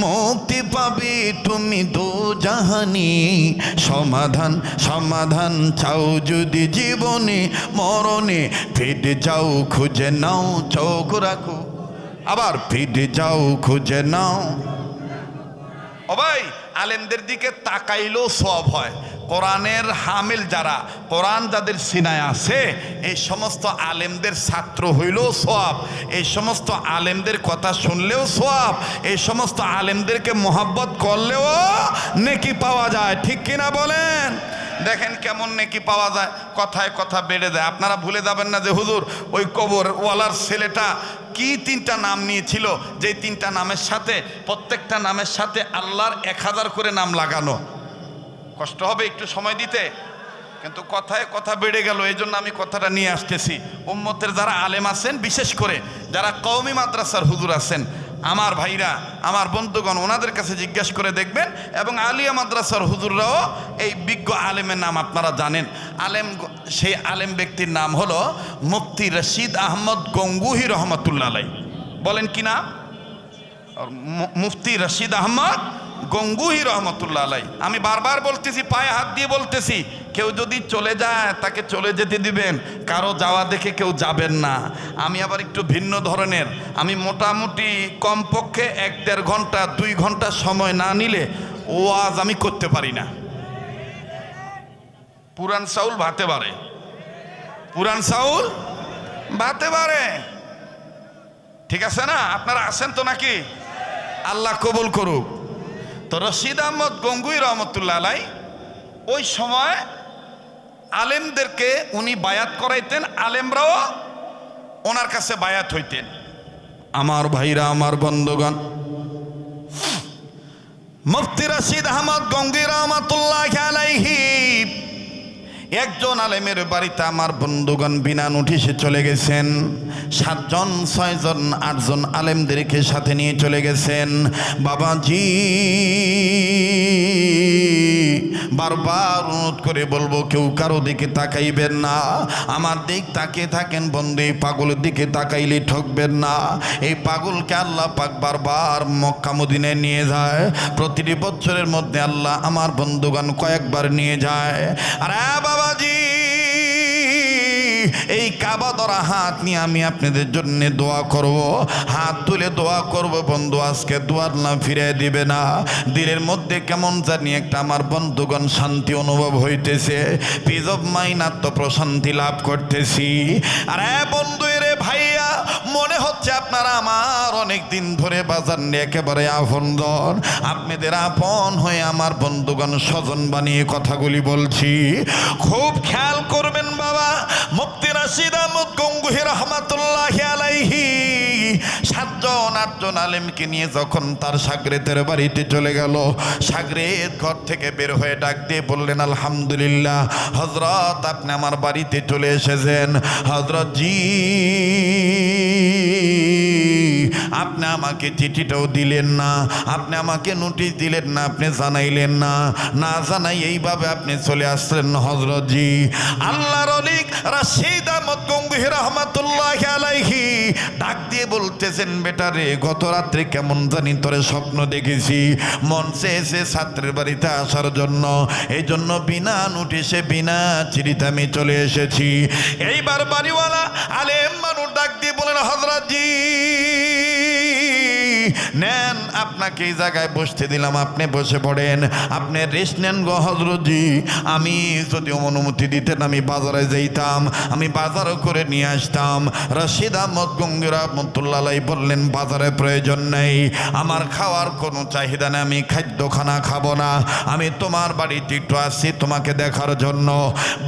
মুক্তি পাবে তুমি দো জাহানি। সমাধান সমাধান চাও যদি জীবনে মরণে, ফিরে যাও খুঁজে নাও চোখ রাখো, আবার ফিরে যাও খুঁজে নাও। ও ভাই, আলেমদের দিকে তাকাইলেও সওয়াব হয়। কোরআনের হামিল যারা, কোরআন যাদের সিনায় আছে, এই সমস্ত আলেমদের ছাত্র হইলেও সওয়াব, এই সমস্ত আলেমদের কথা শুনলেও সওয়াব, এই সমস্ত আলেমদেরকে মোহাব্বত করলেও নেকি পাওয়া যায়, ঠিক কিনা বলেন? দেখেন কেমন নেকি পাওয়া যায়, কথায় কথা বেড়ে যায়। আপনারা ভুলে যাবেন না যে হুজুর ওই কবর ওয়ালার ছেলেটা কি 3টা নাম নিয়েছিল, যে 3টা নামের সাথে প্রত্যেকটা নামের সাথে আল্লাহর 1000 করে নাম লাগানো। কষ্ট হবে একটু সময় দিতে, কিন্তু কথায় কথা বেড়ে গেল, এই জন্য আমি কথাটা নিয়ে আসতেছি। উম্মতের যারা আলেম আছেন, বিশেষ করে যারা কওমি মাদ্রাসার হুজুর আছেন, আমার ভাইরা, আমার বন্ধুগণ, ওনাদের কাছে জিজ্ঞাসা করে দেখবেন। এবং আলিয়া মাদ্রাসার হুজুররাও এই বিজ্ঞ আলেমের নাম আপনারা জানেন। আলেম, সেই আলেম ব্যক্তির নাম হলো মুফতি রশিদ আহমদ গঙ্গুহি রহমতুল্লাহ আলাই। বলেন কি না? মুফতি রশিদ আহমদ গঙ্গুহি রহমতুল্লাহ আলাই। আমি বারবার বলতেছি, পায়ে হাত দিয়ে বলতেছি, কেউ যদি চলে যায় তাকে চলে যেতে দিবেন, কারো যাওয়া দেখে কেউ যাবেন না। আমি আবার একটু ভিন্ন ধরনের, আমি মোটামুটি কমপক্ষে 1-1.5 ঘন্টা 2 ঘন্টা সময় না নিলে ওয়াজ আমি করতে পারি না। পুরান চাউল ভাতে পারে, পুরান চাউল ভাতে পারে, ঠিক আছে না? আপনারা আছেন তো নাকি? আল্লাহ কবুল করুক। তো রশিদ আহমদ গঙ্গুই রহমতুল্লাহ আলাই ওই সময় আলেমদেরকে উনি বায়াত করাইতেন, আলেমরাও ওনার কাছে বায়াত হইতেন। আমার ভাইরা, আমার বন্ধুগণ, মুফতি রশিদ আহমদ গঙ্গুই রহমতুল্লাহ আলাইহি একজন আলেমের বাড়িতে আমার বন্ধুগণ বিনা নোটিশে চলে গেছেন। 7 জন 6 জন 8 জন আলেমদেরকে সাথে নিয়ে চলে গেছেন। বাবাজি বারবার অনুরোধ করে বলবো কেউ কারো দিকে তাকাইবেন না, আমার দিক তাকিয়ে থাকেন বন্ধু। এই পাগলের দিকে তাকাইলে ঠকবেন না। এই পাগলকে আল্লাহ পাক বারবার মক্কা মদিনায় নিয়ে যায়। প্রতিটি বছরের মধ্যে আল্লাহ আমার বন্ধুগণ কয়েকবার নিয়ে যায়। আর বাবাজি, এই কাবা ধরা হাত নিয়ে আমি আপনাদের জন্য দোয়া করব, হাত তুলে দোয়া করব বন্ধু। আজকে দোয়ার না ফিরে দিবে না, দিলের মধ্যে কেমন জানি একটা আমার বন্ধুগণ শান্তি অনুভব হইতেছে, পিস অফ মাইন্ড, আত্মপ্রশান্তি লাভ করতেছি। আর বন্ধু রে ভাইয়া, মনে হচ্ছে আপনারা আমার অনেক দিন ধরে বাজার নিয়ে একেবারে আপনজন, আপনাদের আপন হয়ে আমার বন্ধুগণ স্বজন বানিয়ে কথাগুলি বলছি। খুব খেয়াল করবেন বাবা। মুফতি রাশিদ আহমদ গঙ্গুহি রহমাতুল্লাহি আলাইহি 7-8জন আলেমকে নিয়ে যখন তার শাগরেদের বাড়িতে চলে গেল, শাগরেদ ঘর থেকে বের হয়ে ডাক দিয়ে বললেন, আলহামদুলিল্লাহ হযরত, আপনি আমার বাড়িতে চলে এসেছেন। হযরত জি, আপনি আমাকে চিঠিটাও দিলেন না, আপনি আমাকে নোটিশ দিলেন না, আপনি জানাইলেন না, না জানাই এইভাবে আপনি চলে আসলেন হযরত জি। আল্লাহর ওলি রাশিদ আহমদ গঙ্গুহি রাহমাতুল্লাহি আলাইহি ডাক দিয়ে বলতেছেন, বেটা রে, গত রাত্রে কেমন জানি তোরে স্বপ্ন দেখেছি, মন চেয়েছে ছাত্রের বাড়িতে আসার জন্য, এই জন্য বিনা নোটিশে বিনা চিঠিতে আমি চলে এসেছি। এইবার বাড়িওয়ালা আলেম মানুষ ডাক দিয়ে বলেন, হযরত জি নেন, আপনাকে এই জায়গায় বসতে দিলাম, আপনি বসে পড়েন, আপনি রেস্ট নেন গো হযরত জি। আমি যদি অনুমতি দিতেন আমি বাজারে যাইতাম, আমি বাজারও করে নিয়ে আসতাম। রাশিদ আহমদ গঙ্গুহি রাহমাতুল্লাহি আলাইহি বললেন, বাজারে প্রয়োজন নেই, আমার খাওয়ার কোনো চাহিদা নেই, আমি খাদ্যখানা খাবো না, আমি তোমার বাড়িতে একটু আসছি তোমাকে দেখার জন্য।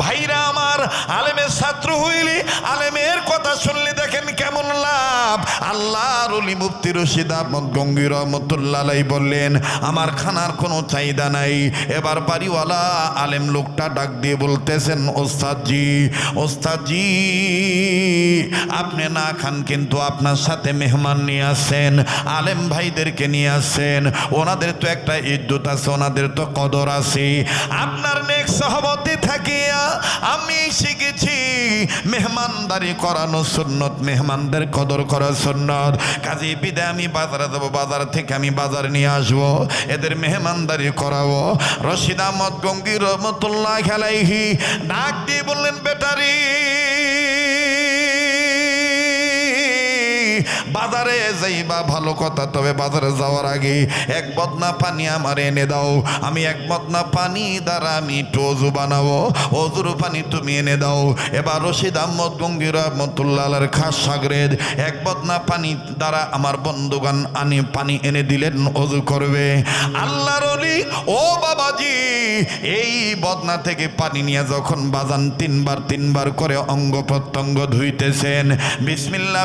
ভাইরা আমার, আলেমের ছাত্র হইলে আলেমের কথা শুনলে দেখেন কেমন লাভ। আল্লাহর ওলি মুফতি রাশিদ আহমদ গঙ্গুহি রাহমাতুল্লাহি আলাইহি বললেন, আমার খানার কোনো চাহিদা নাই। এবার বাড়িওয়ালা আলেম লোকটা ডাক দিয়ে বলতেছেন, ওস্তাদ জি, ওস্তাদ জি, আপনি না খান কিন্তু আপনার সাথে মেহমান নিয়ে আসেন, আলেম ভাইদেরকে নিয়ে আসেন, ওনাদের তো একটা ইজ্জত আছে, ওনাদের তো কদর আছে। আপনার নেক সহবতে থাকিয়া আমি শিখেছি মেহমানদারি করানো সুন্নত, মেহমানদের কদর করা সুন্নত। কাজী বিদে আমি বাজারে যাবো, বাজার থেকে আমি বাজার নিয়ে আসবো, এদের মেহমানদারি করাবো। রাশিদ আহমদ গঙ্গুহি রাহমাতুল্লাহি আলাইহি ডাক দিয়ে বললেন, বেটারি, বাজারে যাইবা ভালো কথা, তবে বাজারে যাওয়ার আগে এক বদনা পানি আমার এনে দাও, আমি এক বদনা পানি দ্বারা আমি একটু অজু বানাবো, অজুর পানি তুমি এনে দাও। এবার রাশিদ আহমদ গঙ্গুহি রাহমাতুল্লাহি আলাইহির খাস শাগরেদ এক বদনা পানি দ্বারা আমার বন্ধুগণ আনি পানি এনে দিলেন, অজু করবে। আল্লাহর ওলি ও বাবাজি, এই বদনা থেকে পানি নিয়ে যখন বাজান তিনবার করে অঙ্গ প্রত্যঙ্গ ধুইতেছেন, বিসমিল্লাহ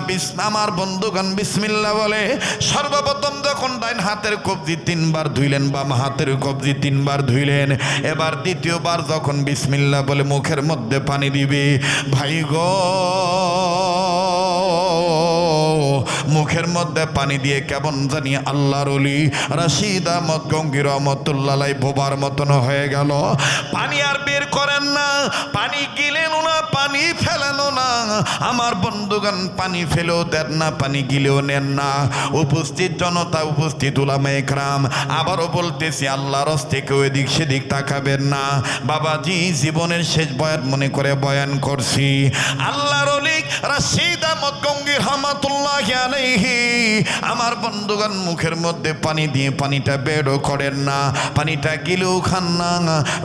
আমার বন্ধুগণ বিসমিল্লাহ বলে সর্বপ্রথম যখন ডাইন হাতের কবজি 3বার ধুইলেন, বাম হাতের কবজি 3বার ধুইলেন। এবার দ্বিতীয়বার যখন বিসমিল্লাহ বলে মুখের মধ্যে পানি দিবে, ভাই গো, মুখের মধ্যে পানি দিয়ে কেমন জানি আল্লাহর ওলি রাশিদ আহমদ গঙ্গুহি রাহমাতুল্লাহি আলাইহি বোবার মতন হয়ে গেল। পানি আর বের করেন না, পানি গিলেন না, পানি ফেলেন না। আমার বন্ধুগণ পানি ফেলেও দেন না, পানি গিলেও নেন না। উপস্থিত জনতা, উপস্থিত উলামায়ে কেরাম, আবারও বলতেছি আল্লাহর হস্তে কেউ এদিক সেদিক তাকাবেন না। বাবাজি জীবনের শেষ বয়ান মনে করে বয়ান করছি। আল্লাহর ওলি রাশিদ আহমদ গঙ্গুহি রাহমাতুল্লাহি আলাইহি আমার বন্ধুগণ মুখের মধ্যে পানি দিয়ে পানিটা বেরও করেন না, পানিটা গিলেও খান না।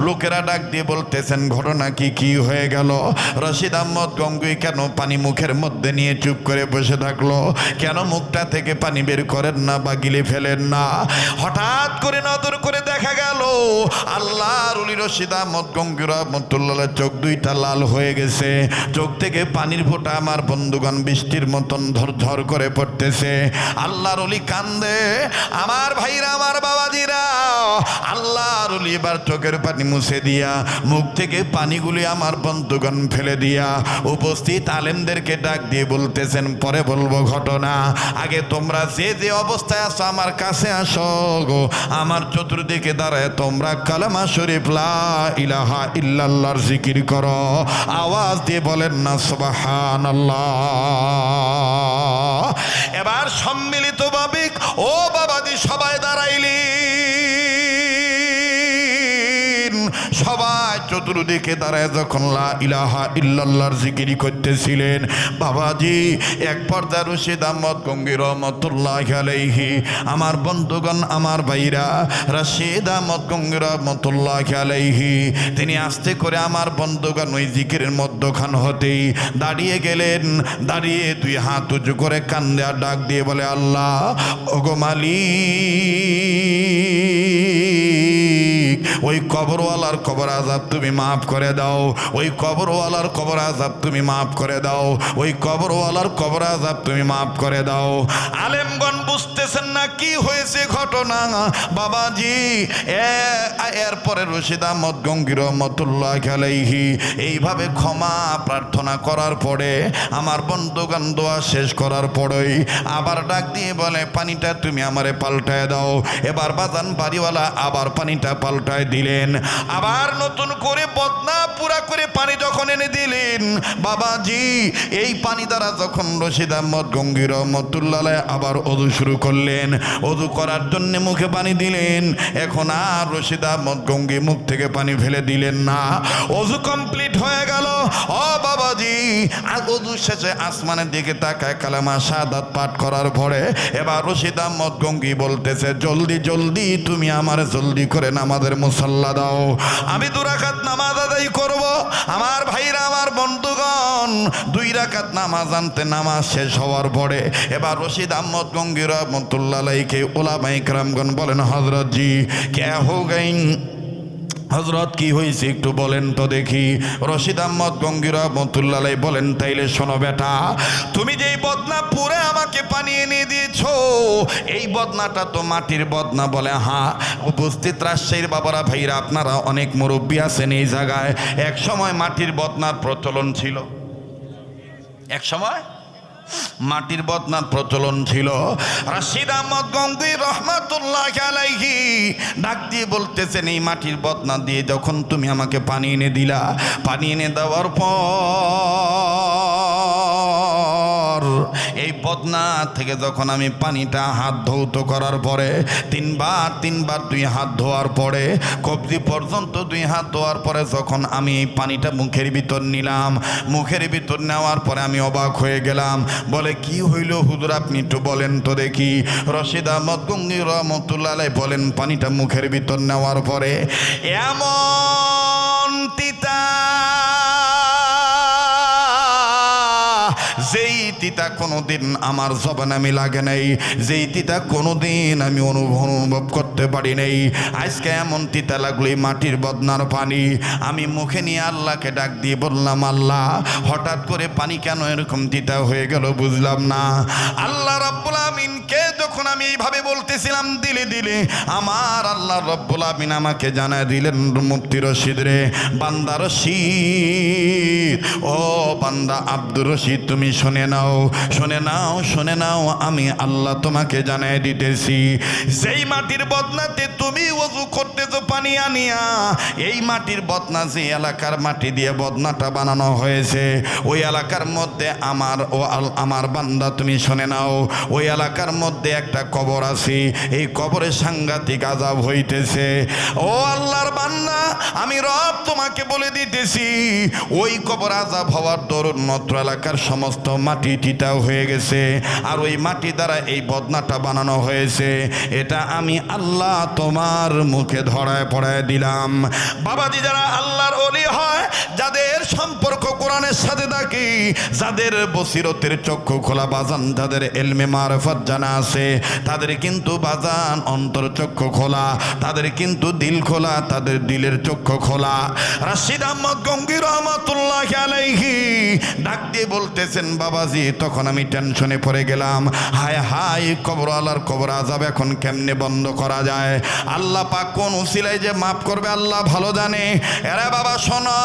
লোকেরা ডাক দিয়ে বলতেছেন, ঘটনা কি হয়ে গেল? রাশিদ আহমদ গঙ্গুহি কেন পানি মুখের মধ্যে নিয়ে চুপ করে বসে থাকলো? কেন মুখটা থেকে পানি বের করেন না বা গিলে ফেলেন না? হঠাৎ করে নজর করে দেখা গেল আল্লাহর ওলি রাশিদ আহমদ গঙ্গুহি রাহমাতুল্লাহি আলাইহি চোখ দুইটা লাল হয়ে গেছে, চোখ থেকে পানির ফোঁটা আমার বন্ধুগণ বৃষ্টির মতন ঝরঝর করে পড়তেছে। আল্লাহর ওলি কান্দে। আমার ভাইরা, আমার বাবাজিরা, আল্লাহর ওলি এবার চোখের পানি মুছে দিয়া, মুখ থেকে পানিগুলি আমার বন্ধুগণ ফেলে দিয়া উপস্থিত আলেমদেরকে ডাক দিয়ে বলতেছেন, পরে বলবো ঘটনা, আগে তোমরা যে যে অবস্থায় আছো আমার কাছে আসো গো। আমার চতুর্দিকে দাঁড়ায় তোমরা কালেমা শরীফ লা ইলাহা ইল্লাল্লাহর জিকির করো। আওয়াজ দিয়ে বলেন না সুবহানাল্লাহ। এবার সম্মিলিতভাবে ও বাবাজি সবাই দাঁড়াইলি, সবাই চতুর্দিকে দাঁড়ায় যখন লা ইলাহা ইল্লাল্লাহর জিকির করতেছিলেন, বাবাজি এক পর্যায়ে রশিদ আহমদ গঙ্গী রহমতুল্লাহি আলাইহি, আমার বন্ধুগণ, আমার ভাইরা, রশিদ আহমদ গঙ্গী রহমতুল্লাহি আলাইহি তিনি আস্তে করে আমার বন্ধুগণ ওই জিকিরের মধ্যখান হতেই দাঁড়িয়ে গেলেন। দাঁড়িয়ে দুই হাত উঁচু করে কান্দে আর ডাক দিয়ে বলে, আল্লাহ ওগো মালিক, ওই কবরওয়ালার কবর আযাব তুমি মাফ করে দাও, ওই কবরওয়ালার কবর আযাব তুমি মাফ করে দাও, ওই কবরওয়ালার কবর আযাব তুমি মাফ করে দাও। আলেমগণ বুঝতেছেন না কি হয়েছে ঘটনা বাবাজি। এরপরে রশিদ আহমদ গঙ্গী রহমতুল্লাহি আলাইহি এইভাবে ক্ষমা প্রার্থনা করার পরে, আমার বন্ধুগণ দোয়া শেষ করার পরেই আবার ডাক দিয়ে বলে, পানিটা তুমি আমারে পাল্টায় দাও। এবার বাজান বাড়িওয়ালা আবার পানিটা পাল্টায় দিলেন, আবার নতুন করে বদনা পুরা করে পানি যখন এনে দিলেন বাবাজি, এই পানি দ্বারা যখন রশিদ আহমদ গঙ্গী রহমতুল্লাহ আবার ওযু শুরু করলেন, ওযু করার জন্য মুখে পানি দিলেন। এখন আর রশিদ আহমদ গঙ্গী মুখ থেকে পানি ফেলে দিলেন না, ওযু কমপ্লিট হয়ে গেল। ও বাবাজি, আর ওযু শেষে আসমানের দিকে তাকায় কালেমা শাহাদাত পাঠ করার পরে এবার রশিদ আহমদ গঙ্গী বলতেছে, জলদি জলদি তুমি আমার জলদি করে নামাজের মুসাল্লা দাও, আমি 2 রাকাত নামাজ আদায় করব। আমার ভাইরা, আমার বন্ধুগণ, 2 রাকাত নামাজ আনতে নামাজ শেষ হওয়ার পরে এবার রশিদ আহমদ গঙ্গী রহমতুল্লাহ আলাইহি উলামায়ে কেরামগণ বলেন, হযরত জি ক্যা হো গই, হযরত কি হয়েছে একটু বলেন তো দেখি। রশিদ আহমদ গঙ্গী রহমতুল্লাহ আলাইহি বলেন, তাইলে শোনো বেটা, তুমি যেই বদনা পুরে আমাকে পানি এনে দিয়েছো, এই বদনাটা তো মাটির বদনা। বলে হ্যাঁ। উপস্থিত রাজশাহীর বাবারা, ভাইরা, আপনারা অনেক মুরব্বী আছেন এই জায়গায়, এক সময় মাটির বদনার প্রচলন ছিল, এক সময় মাটির বদনার প্রচলন ছিল। রশিদ আহমদ গঙ্গী রহমতুল্লাহি আলাইহি ডাক দিয়ে বলতেছেন, এই মাটির বদনা দিয়ে যখন তুমি আমাকে পানি এনে দিলা, পানি এনে দেওয়ার পর এই বদনা থেকে যখন আমি পানিটা হাত ধৌত করার পরে 3 বার 2 হাত ধোয়ার পরে কবজি পর্যন্ত 2 হাত ধোয়ার পরে যখন আমি এই পানিটা মুখের ভিতর নিলাম, মুখের ভিতর নেওয়ার পরে আমি অবাক হয়ে গেলাম। বলে কি হইল হুজুর, আপনি একটু বলেন তো দেখি। রশিদ আহমদ গঙ্গী রহমতুল্লাহ আলাইহি বলেন, পানিটা মুখের ভিতর নেওয়ার পরে এমন তিতা, যেই তিতা কোনোদিন আমার জবানে আমি লাগে নাই, যেই তিতা কোনোদিন আমি অনুভব করতে পারি নাই, আজকে এমন তিতা লাগলো এই মাটির বদনার পানি। আমি মুখে নিয়ে আল্লাহকে ডাক দিয়ে বললাম, আল্লাহ হঠাৎ করে পানি কেন এরকম তিতা হয়ে গেল বুঝলাম না। আল্লাহ রাব্বুল আমিনকে যখন আমি এইভাবে বলতেছিলাম, দিলে দিলে আমার আল্লাহ রাব্বুল আমিন আমাকে জানায় দিলেন, মুফতি রশিদ রে, বান্দা রশিদ, ও বান্দা আব্দুর রশিদ, তুমি শুনে নাও, শুনে নাও, শুনে নাও, আমি আল্লাহ তোমাকে জানাই দিতেছি, যেই মাটির বদনাতে তুমি ওযু করতেছো পানি আনিয়া, এই মাটির বদনা যে এলাকার মাটি দিয়ে বদনাটা বানানো হয়েছে, ওই এলাকার মধ্যে আমার বান্দা তুমি শুনে নাও, ওই এলাকার মধ্যে একটা কবর আছে, এই কবরে সাংঘাতিক আযাব হইতেছে। ও আল্লাহর বান্দা, আমি রব তোমাকে বলে দিতেছি, ওই কবর আযাব হওয়ার দরুন নত্র এলাকার সমস্ত মাটি তিতা হয়ে গেছে, আর ওই মাটি দ্বারা এই বদনাটা বানানো হয়েছে। এটা আমি আল্লাহ তোমার মুখে ধরায় পড়ায় দিলাম। বাবাজি, যারা আল্লাহর ওলি হয়, যাদের সম্পর্ক কোরআনের সাথে থাকে, যাদের বসিরতের চক্ষু খোলা বাজান, যাদের ইলমে মারিফত জানা আছে, তাদের কিন্তু বাজান অন্তর চক্ষু খোলা, তাদের কিন্তু দিল খোলা, তাদের দিলের চক্ষু খোলা। রাশিদ আহমদ গঙ্গী রহমাতুল্লাহ আলাইহি ডাক দিয়ে বলতেছেন, বাবাজি তখন আমি টেনশনে পড়ে গেলাম, হায় হায় কবরওয়ালার কবর আযাব এখন কেমনে বন্ধ করা যায়? আল্লাহ পাক কোন উসিলায় যে মাফ করবে আল্লাহ ভালো জানে। এরা বাবা শোনো,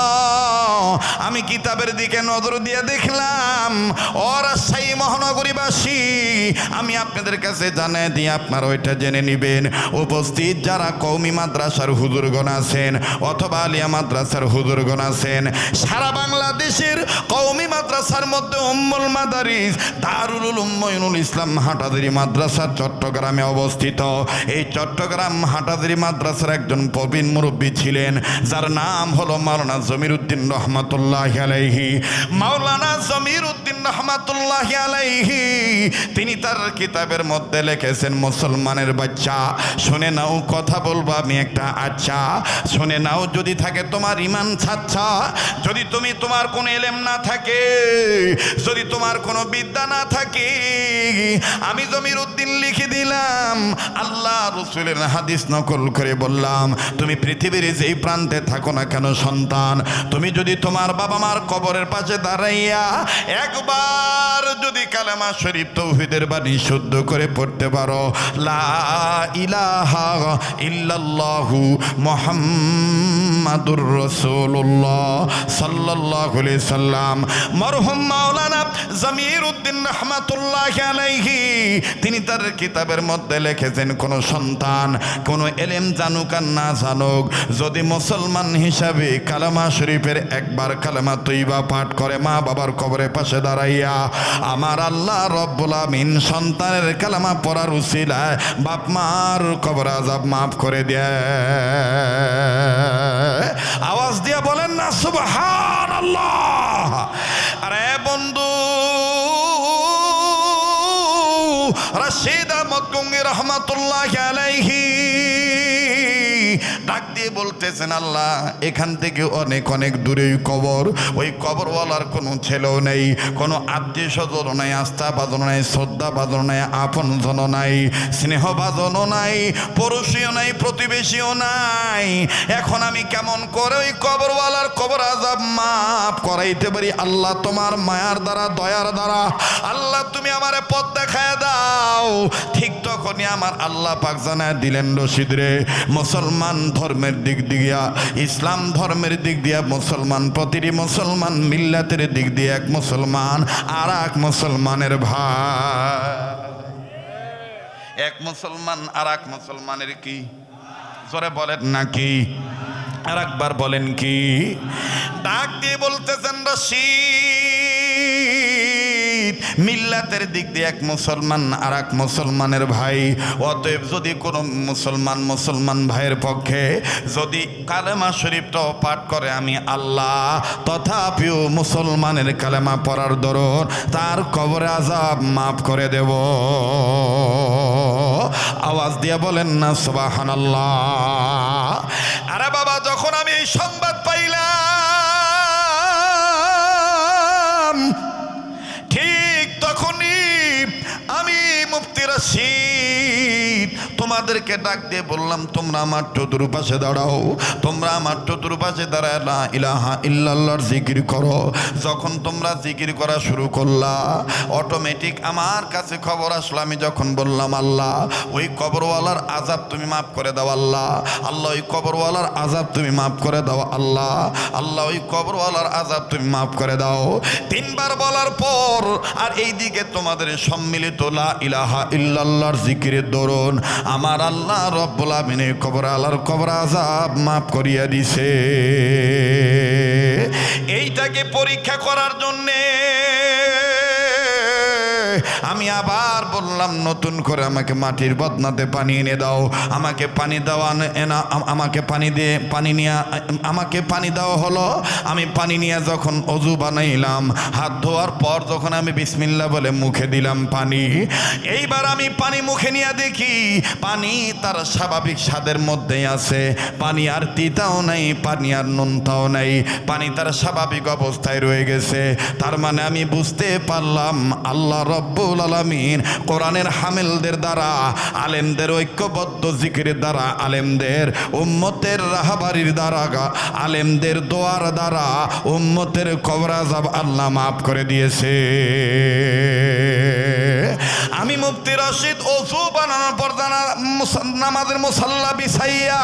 আমি কিতাবের দিকে নজর দিয়ে দেখলাম, ও রাজশাহী মহানগরীবাসী, আমি আপনাদের কাছে জানাই দিয়ে আপনারা ওইটা জেনে নেবেন। উপস্থিত যারা কওমি মাদ্রাসার হুজুরগণ আছেন অথবা আলিয়া মাদ্রাসার হুজুরগণ আছেন, সারা বাংলাদেশের কওমি মাদ্রাসার মধ্যে উম্মুল মাদারিস দারুল উলুম মঈনুল ইসলাম হাটাজারি মাদ্রাসা চট্টগ্রামে অবস্থিত। এই চট্টগ্রাম হাটাজারি মাদ্রাসার একজন প্রবীণ মুরব্বী ছিলেন, যার নাম হলো মাওলানা জমির উদ্দিন রহমাতুল্লাহ আলাইহি। মাওলানা জমির উদ্দিন রহমাতুল্লাহ আলাইহি তিনি তার কিতাবের মধ্যে লিখেছেন, মুসলমানের বাচ্চা শুনে নাও, কথা বলবো আমি একটা, আচ্ছা শুনে নাও। যদি থাকে তোমার ইমান ছাচ্ছা, যদি তুমি তোমার কোনো এলেম না থাকে, যদি তোমার কোনো বিদ্যা না থাকে, আমি জমির উদ্দিন লিখে দিলাম, আল্লাহ রসুলের হাদিস নকল করে বললাম, তুমি পৃথিবীর যেই প্রান্তে থাকো না কেন সন্তান, তুমি যদি তোমার বাবা মার কবরের পাশে দাঁড়াইয়া একবার যদি কালেমা শরীফ তাওহীদের বাণী শুদ্ধ করে পড়তে পারো, লা ইলাহা ইল্লাল্লাহু মুহাম্মাদুর রাসূলুল্লাহ সাল্লাল্লাহু আলাইহি সাল্লাম। মরহুম মাওলানা জমির উদ্দিন রহমাতুল্লাহ আলাইহি তিনি তার কিতাবের মধ্যে লিখেছেন, কোন সন্তান কোন এলেম জানুক আর না জানুক, যদি মুসলমান হিসাবে কালেমা শরীফের একবার কালেমা তৈবা পাঠ করে মা বাবার কবরের পাশে দাঁড়াইয়া, আমার আল্লাহ রব্বুল আমিন সন্তানের কালেমা পড়ার উসিলায় বাপ মার কবর আযাব মাফ করে দেয়। আওয়াজ দিয়ে বলেন না সুবহানাল্লাহ। আরে বন্ধু, রাশিদ আহমদ গঙ্গী রহমাতুল্লাহ আলাইহি ডাক দিয়ে বলতেছেন, আল্লাহ এখান থেকে অনেক অনেক দূরে কবর, ওই কবরওয়ালার কোনো ছেলেও নেই, কোনো আত্মীয় স্বজন নাই, আস্থা বাজন নাই, শ্রদ্ধা বাজন নাই, আপন জন নাই, স্নেহ বাজনও নাই, পড়োশীও নাই, প্রতিবেশীও নাই। এখন আমি কেমন করে ওই কবরওয়ালার কবর আযাব মাফ করাইতে পারি? আল্লাহ তোমার মায়ার দ্বারা, দয়ার দ্বারা আল্লাহ তুমি আমারে পথ দেখায় দাও। ঠিক তখনই আমার আল্লাহ পাক জানায় দিলেন, রশিদ রে, মুসলমান ধর্মের দিক দিয়া, ইসলাম ধর্মের দিক দিয়া মুসলমান, প্রতিটি মুসলমান মিল্লাতের দিক দিয়ে এক মুসলমান আর এক মুসলমানের ভাই। এক মুসলমান আর এক মুসলমানের কি? জোরে বলেন নাকি? আর একবার বলেন কি? ডাক দিয়ে বলতেছেন, রশিদ মিল্লাতের দিক দিয়ে এক মুসলমান আর এক মুসলমানের ভাই। অতএব যদি কোনো মুসলমান ভাইয়ের পক্ষে যদি কালেমা শরীফটাও পাঠ করে আমি আল্লাহ, তথাপিও মুসলমানের কালেমা পড়ার দরুন তার কবরে আযাব মাফ করে দেব। আওয়াজ দিয়ে বলেন না সুবহানাল্লাহ। আরে বাবা, যখন আমি এই সংবাদ পাইলাম ঠিক তখনই আমি মুফতি রাশিদ তোমাদেরকে ডাক দিয়ে বললাম, তোমরা আমার চতুর্পাশে দাঁড়াও, তোমরা আমার চতুর্পাশে দাঁড়ায় লা ইলাহা ইল্লাল্লাহর জিকির করো। যখন তোমরা জিকির করা শুরু করলা, অটোমেটিক আমার কাছে খবর আসলো। আমি যখন বললাম, আল্লাহ ওই কবরওয়ালার আযাব তুমি মাফ করে দাও, আল্লাহ আল্লাহ ওই কবরওয়ালার আযাব তুমি মাফ করে দাও, আল্লাহ আল্লাহ ওই কবরওয়ালার আযাব তুমি মাফ করে দাও। তিনবার বলার পর আর এইদিকে তোমাদের সম্মিলিত লা ইলাহা ইল্লাল্লাহর জিকিরের দরুন আমার আল্লাহ রব্বুল আমিন কবরওয়ালার কবর আযাব মাফ করিয়া দিছে। এইটাকে পরীক্ষা করার জন্যে আমি আবার বললাম, নতুন করে আমাকে মাটির বদনাতে পানি এনে দাও, আমাকে পানি দেওয়া এনা, আমাকে পানি দিয়ে পানি নিয়ে আমাকে পানি দেওয়া হলো। আমি পানি নিয়ে যখন অজু বানাইলাম, হাত ধোয়ার পর যখন আমি বিসমিল্লাহ বলে মুখে দিলাম পানি, এইবার আমি পানি মুখে নিয়ে দেখি পানি তার স্বাভাবিক স্বাদের মধ্যেই আছে। পানি আর তিতাও নাই, পানি আর নুনতাও নাই, পানি তার স্বাভাবিক অবস্থায় রয়ে গেছে। তার মানে আমি বুঝতে পারলাম আল্লাহ রব্বুল আলামিন কোরআনের হামিলদের দ্বারা, আলেমদের ঐক্যবদ্ধ জিকিরের দ্বারা, আলেমদের উম্মতের রাহবারির দ্বারা, আলেমদের দোয়ার দ্বারা উম্মতের কবর আযাব আল্লাহ মাফ করে দিয়েছে। আমি মুফতি রশিদ ওযু বানানোর পর নামাজের মুসাল্লা বিছাইয়া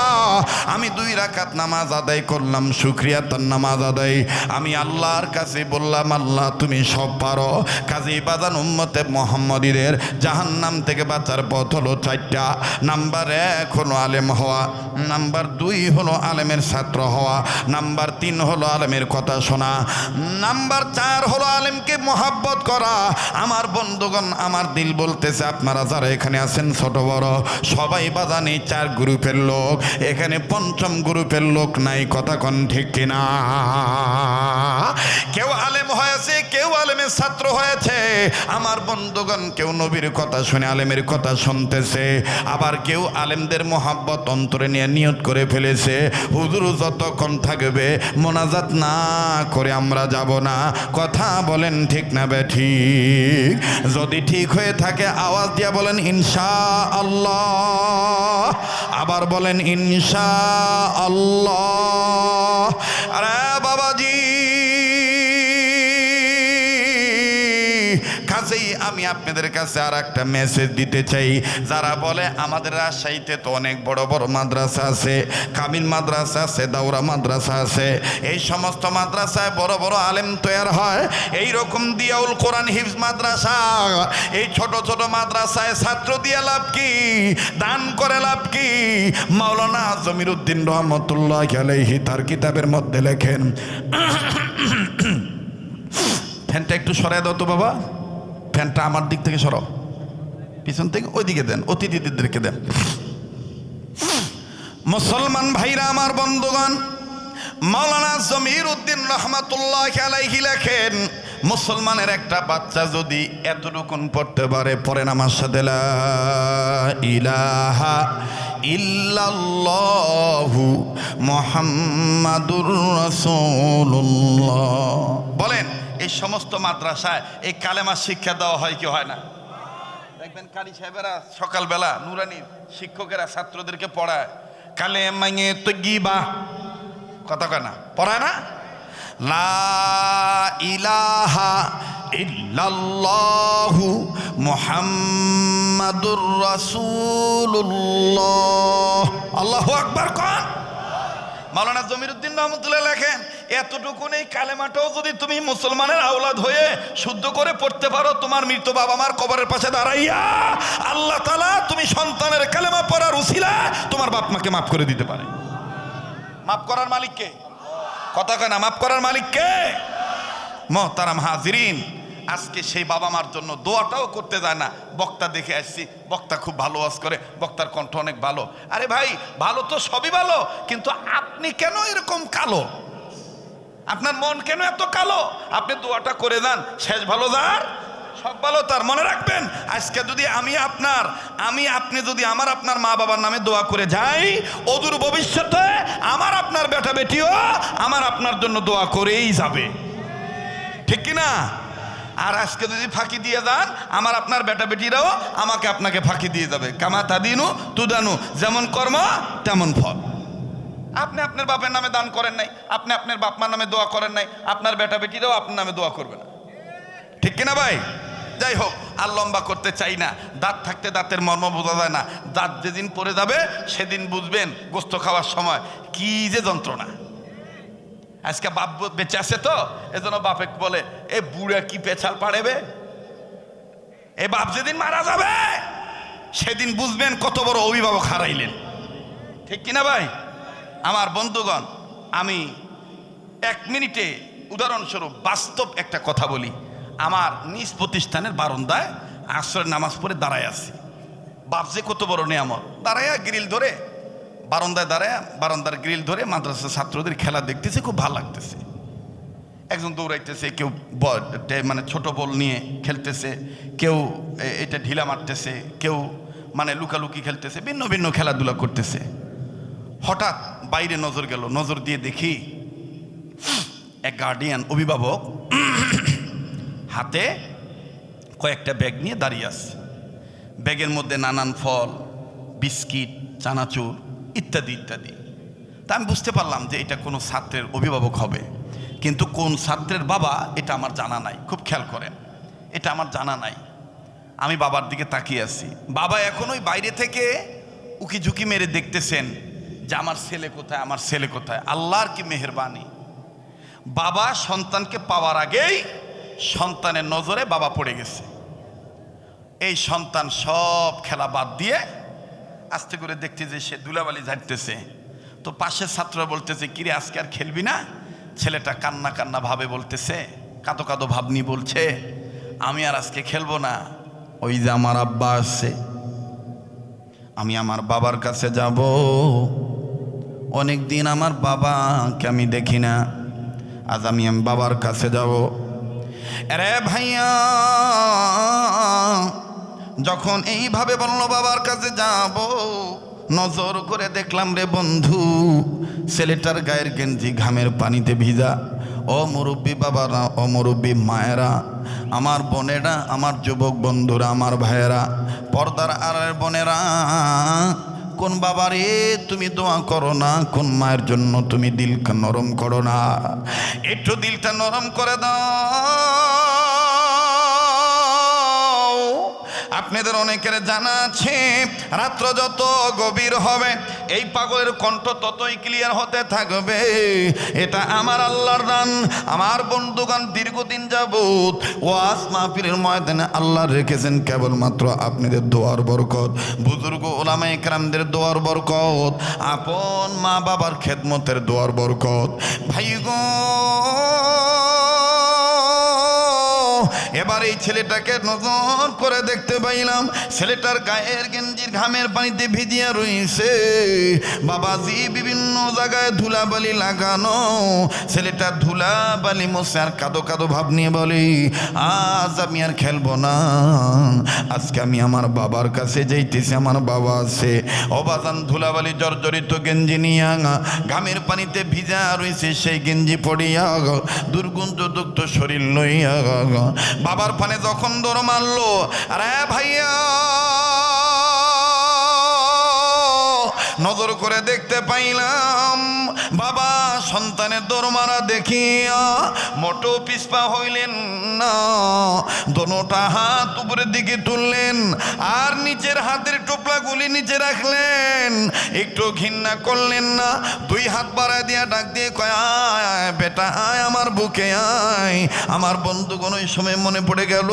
আমি 2 রাকাত নামাজ আদায় করলাম, শুকরিয়া তার নামাজ আদায়। আমি আল্লাহর কাছে বললাম, আল্লাহ তুমি সব পারো। কাজী বাজান উম্মতে মুহাম্মদীদের জাহান্নাম থেকে বাঁচার পথ হলো 4টা। নাম্বার 1 হলো আলেম হওয়া, নাম্বার 2 হলো আলেমের ছাত্র হওয়া, নাম্বার 3 হলো আলেমের কথা শোনা, নাম্বার 4 হলো আলেমকে মহাব্বত করা। আমার বন্ধুগণ, আমার দিল বলতেছে আপনারা যারা এখানে আছেন ছোট বড় সবাই বাজানি 4 গ্রুপের লোক, এখানে 5ম গ্রুপের লোক নাই। কথা কোন ঠিক কিনা? কেউ আলেম হয়েছে, কেউ আলেমের ছাত্র হয়েছে। আমার বন্ধুগণ, কেউ নবীর কথা শুনে আলেমের কথা শুনতেছে, আবার কেউ আলেমদের মহাব্বত অন্তরে নিয়ে নিয়ত করে ফেলেছে হুজুর যতক্ষণ থাকবে মোনাজাত না করে আমরা যাব না। কথা বলেন ঠিক না বেঠিক? যদি ঠিক হয়ে থাকে আওয়াজ দিয়া বলেন ইনশাআল্লাহ। আবার বলেন ইনশাআল্লাহ। আরে বাবাজি, কাজেই আমি আপনাদের কাছে আর একটা মেসেজ দিতে চাই। যারা বলে আমাদের রাজশাহীতে তো অনেক বড় বড় মাদ্রাসা আছে, কামিল মাদ্রাসা আছে, দাওরা মাদ্রাসা আছে, এই সমস্ত মাদ্রাসায় বড় বড় আলেম তৈরি হয়। এই রকম দিয়াউল কোরআন হিফজ মাদ্রাসা, এই ছোট ছোট মাদ্রাসায় ছাত্র দিয়ে লাভ কি? দান করে লাভ কি? মাওলানা জমিরুদ্দিন রহমতুল্লাহ আলাইহি তার কিতাবের মধ্যে লেখেন, ফ্যানটা একটু সরাই দাও তো বাবা, ফ্যানটা আমার দিক থেকে সরাও, পিছন থেকে ওইদিকে দেন, অতিথিদেরকে দেন। মুসলমান ভাইরা আমার বন্ধুগণ, মাওলানা জমিরুদ্দিন রহমাতুল্লাহ আলাইহি লেখেন, মুসলমানের একটা বাচ্চা যদি এতটুকুন পড়তে পারে, পড়েন আমার সাথে লা ইলাহা ইল্লাল্লাহু মুহাম্মাদুর রাসূলুল্লাহ। বলেন, এই সমস্ত মাদ্রাসায় এই কালেমা শিক্ষা দেওয়া হয় কি হয় না? দেখবেন কারি সাহেবেরা সকালবেলা নুরানির শিক্ষকেরা ছাত্রদেরকে পড়ায় কালেমায়ে তয়্যিবা, কথা কয় না, পড়ায় না? লা ইলাহা ইল্লাল্লাহু মুহাম্মাদুর রাসূলুল্লাহ। আল্লাহু আকবার কোন? মাওলানা জমিরুদ্দিন রহমতুল্লাহ লেখেন, এতটুকু এই কালেমাটাও যদি তুমি মুসলমানের আওলাদ হয়ে শুদ্ধ করে পড়তে পারো, তোমার মৃত বাবা মার কবরের পাশে দাঁড়াইয়া আল্লাহ তাআলা তুমি সন্তানের কালেমা পড়ার উসিলা তোমার বাপ মাকে মাফ করে দিতে পারে। মাফ করার মালিক কে? কথা কয় না, মাফ করার মালিক কে? মুহতারাম হাজিরিন, আজকে সেই বাবা মার জন্য দোয়াটাও করতে যায় না। বক্তা দেখে আসছি, বক্তা খুব ভালো ওয়াজ করে, বক্তার কণ্ঠ অনেক ভালো। আরে ভাই, ভালো তো সবই ভালো, কিন্তু আপনি কেন এরকম কালো? আপনার মন কেন এত কালো? আপনি দোয়াটা করে যান, শেষ ভালো যার সব ভালো তার। মনে রাখবেন, আজকে যদি আপনি যদি আমার আপনার মা বাবার নামে দোয়া করে যাই, অদূর ভবিষ্যতে আমার আপনার বেটা বেটিও আমার আপনার জন্য দোয়া করেই যাবে, ঠিক কিনা? আর আজকে যদি ফাঁকি দিয়ে যান, আমার আপনার বেটা বেটিরাও আমাকে আপনাকে ফাঁকি দিয়ে যাবে। কামা তাদিনু তুদানু, যেমন কর্ম তেমন ফল। আপনি আপনার বাপের নামে দান করেন নাই, আপনি আপনার বাপ মার নামে দোয়া করেন নাই, আপনার বেটা বেটিরাও আপনার নামে দোয়া করবে না, ঠিক কিনা ভাই? যাই হোক, আর লম্বা করতে চাই না। দাঁত থাকতে দাঁতের মর্ম বোঝা যায় না। দাঁত যেদিন পড়ে যাবে সেদিন বুঝবেন গোস্ত খাওয়ার সময় কি যে যন্ত্রণা। আজকে বাপ বেঁচে আছে তো, এজন্য বাপে বলে এ বুড়া কি পেছাল পাড়েবে। এ বাপ যেদিন মারা যাবে সেদিন বুঝবেন কত বড় অভিভাবক হারাইলেন, ঠিক কিনা ভাই? আমার বন্ধুগণ, আমি 1 মিনিটে উদাহরণস্বরূপ বাস্তব একটা কথা বলি। আমার নিজ প্রতিষ্ঠানের বারান্দায় আসরের নামাজ পড়ে দাঁড়ায় আছি। বাপ যে কত বড় নিয়ামত, দাঁড়ায়া গ্রিল ধরে, বারান্দায় দাঁড়ায় বারান্দার গ্রিল ধরে মাদ্রাসার ছাত্রদের খেলা দেখতেছে, খুব ভালো লাগতেছে। একজন দৌড়াইতেছে, কেউ মানে ছোট বল নিয়ে খেলতেছে, কেউ এটা ঢিলা মারতেছে, কেউ মানে লুকালুকি খেলতেছে, ভিন্ন ভিন্ন খেলাধুলা করতেছে। হঠাৎ বাইরে নজর গেল, নজর দিয়ে দেখি এক গার্ডিয়ান, অভিভাবক, হাতে কয়েকটা ব্যাগ নিয়ে দাঁড়িয়ে আছে। ব্যাগের মধ্যে নানান ফল, বিস্কিট, চানাচুর ইত্যাদি ইত্যাদি। তা আমি বুঝতে পারলাম যে এটা কোনো ছাত্রের অভিভাবক হবে, কিন্তু কোন ছাত্রের বাবা এটা আমার জানা নাই। খুব খেয়াল করেন, এটা আমার জানা নাই। আমি বাবার দিকে তাকিয়ে আছি। বাবা এখন ওই বাইরে থেকে উকি ঝুঁকি মেরে দেখতেছেন যে আমার ছেলে কোথায়, আমার ছেলে কোথায়। আল্লাহর কি মেহেরবানি, বাবা সন্তানকে পাওয়ার আগেই সন্তানের নজরে বাবা পড়ে গেছে। এই সন্তান সব খেলা বাদ দিয়ে আস্তে করে দেখতে যে সে ধুলাবালি ঝাড়তেছে। তো পাশের ছাত্ররা বলতেছে, কিরে আজকে আর খেলবি না? ছেলেটা কান্না কান্না ভাবে বলতেছে, কাঁদো কাঁদো ভাব নিয়ে বলছে, আমি আর আজকে খেলবো না। ওই যে আমার আব্বা আসছে, আমি আমার বাবার কাছে যাব। অনেক দিন আমার বাবাকে আমি দেখি না, আজ আমি বাবার কাছে যাব। আরে ভাইয়া, যখন এইভাবে বললো বাবার কাছে যাব, নজর করে দেখলাম রে বন্ধু, ছেলেটার গায়ের গেঞ্জি ঘামের পানিতে ভিজা। ও মুরব্বী বাবারা, ও মুরব্বী মায়েরা, আমার বোনেরা, আমার যুবক বন্ধুরা, আমার ভাইয়েরা, পর্দার আড়ালের বোনেরা, কোন বাবারে তুমি দোয়া করো না? কোন মায়ের জন্য তুমি দিলটা নরম করো না? একটু দিলটা নরম করে দাও। আপনাদের অনেকের জানা আছে, রাত্র যত গভীর হবে এই পাগলের কণ্ঠ ততই ক্লিয়ার হতে থাকবে। এটা আমার আল্লাহর দান। আমার বন্ধুগণ, দীর্ঘদিন যাবত ওয়াজ মাহফিলের ময়দানে আল্লাহ রেখেছেন কেবলমাত্র আপনাদের দোয়ার বরকত, বুজুর্গ ওলামায়ে কেরামদের দোয়ার বরকত, আপন মা বাবার খেদমতের দোয়ার বরকত। ভাই গো, এবার এই ছেলেটাকে নজর করে দেখতে পাইলাম, ছেলেটার গায়ের গেঞ্জির ঘামের পানিতে ভিজিয়া রয়েছে। বাবাজি বিভিন্ন জায়গায় ধুলাবালি লাগানো। ছেলেটা ধুলাবালি মোছে আর কাদো কাদো ভাব নিয়ে বলে, আজ আমি আর খেলবো না, আজকে আমি আমার বাবার কাছে যাইতেছি, আমার বাবা আছে। অবাজান ধুলাবালি জর্জরিত গেঞ্জি নিয়া ঘামের পানিতে ভিজা রয়েছে, সেই গেঞ্জি পড়িয়া দুর্গন্ধযুক্ত শরীর লইয়া বাবার পানে যখন দৌড় মারলো, আরে ভাইয়া নজর করে দেখতে পাইলাম বাবা সন্তানের দৌড় মারা দেখিয়া মোটো পিছপা হইলেন না। দোনোটা হাত উপরের দিকে তুললেন আর নিচের হাতের টোপলাগুলি নিচে রাখলেন, একটু ঘৃণা করলেন না। দুই হাত বাড়ায় দিয়া ডাক দিয়ে কয়, আয় বেটা আয় আমার বুকে আয়। আমার বন্ধুগণ ওই সময় মনে পড়ে গেল,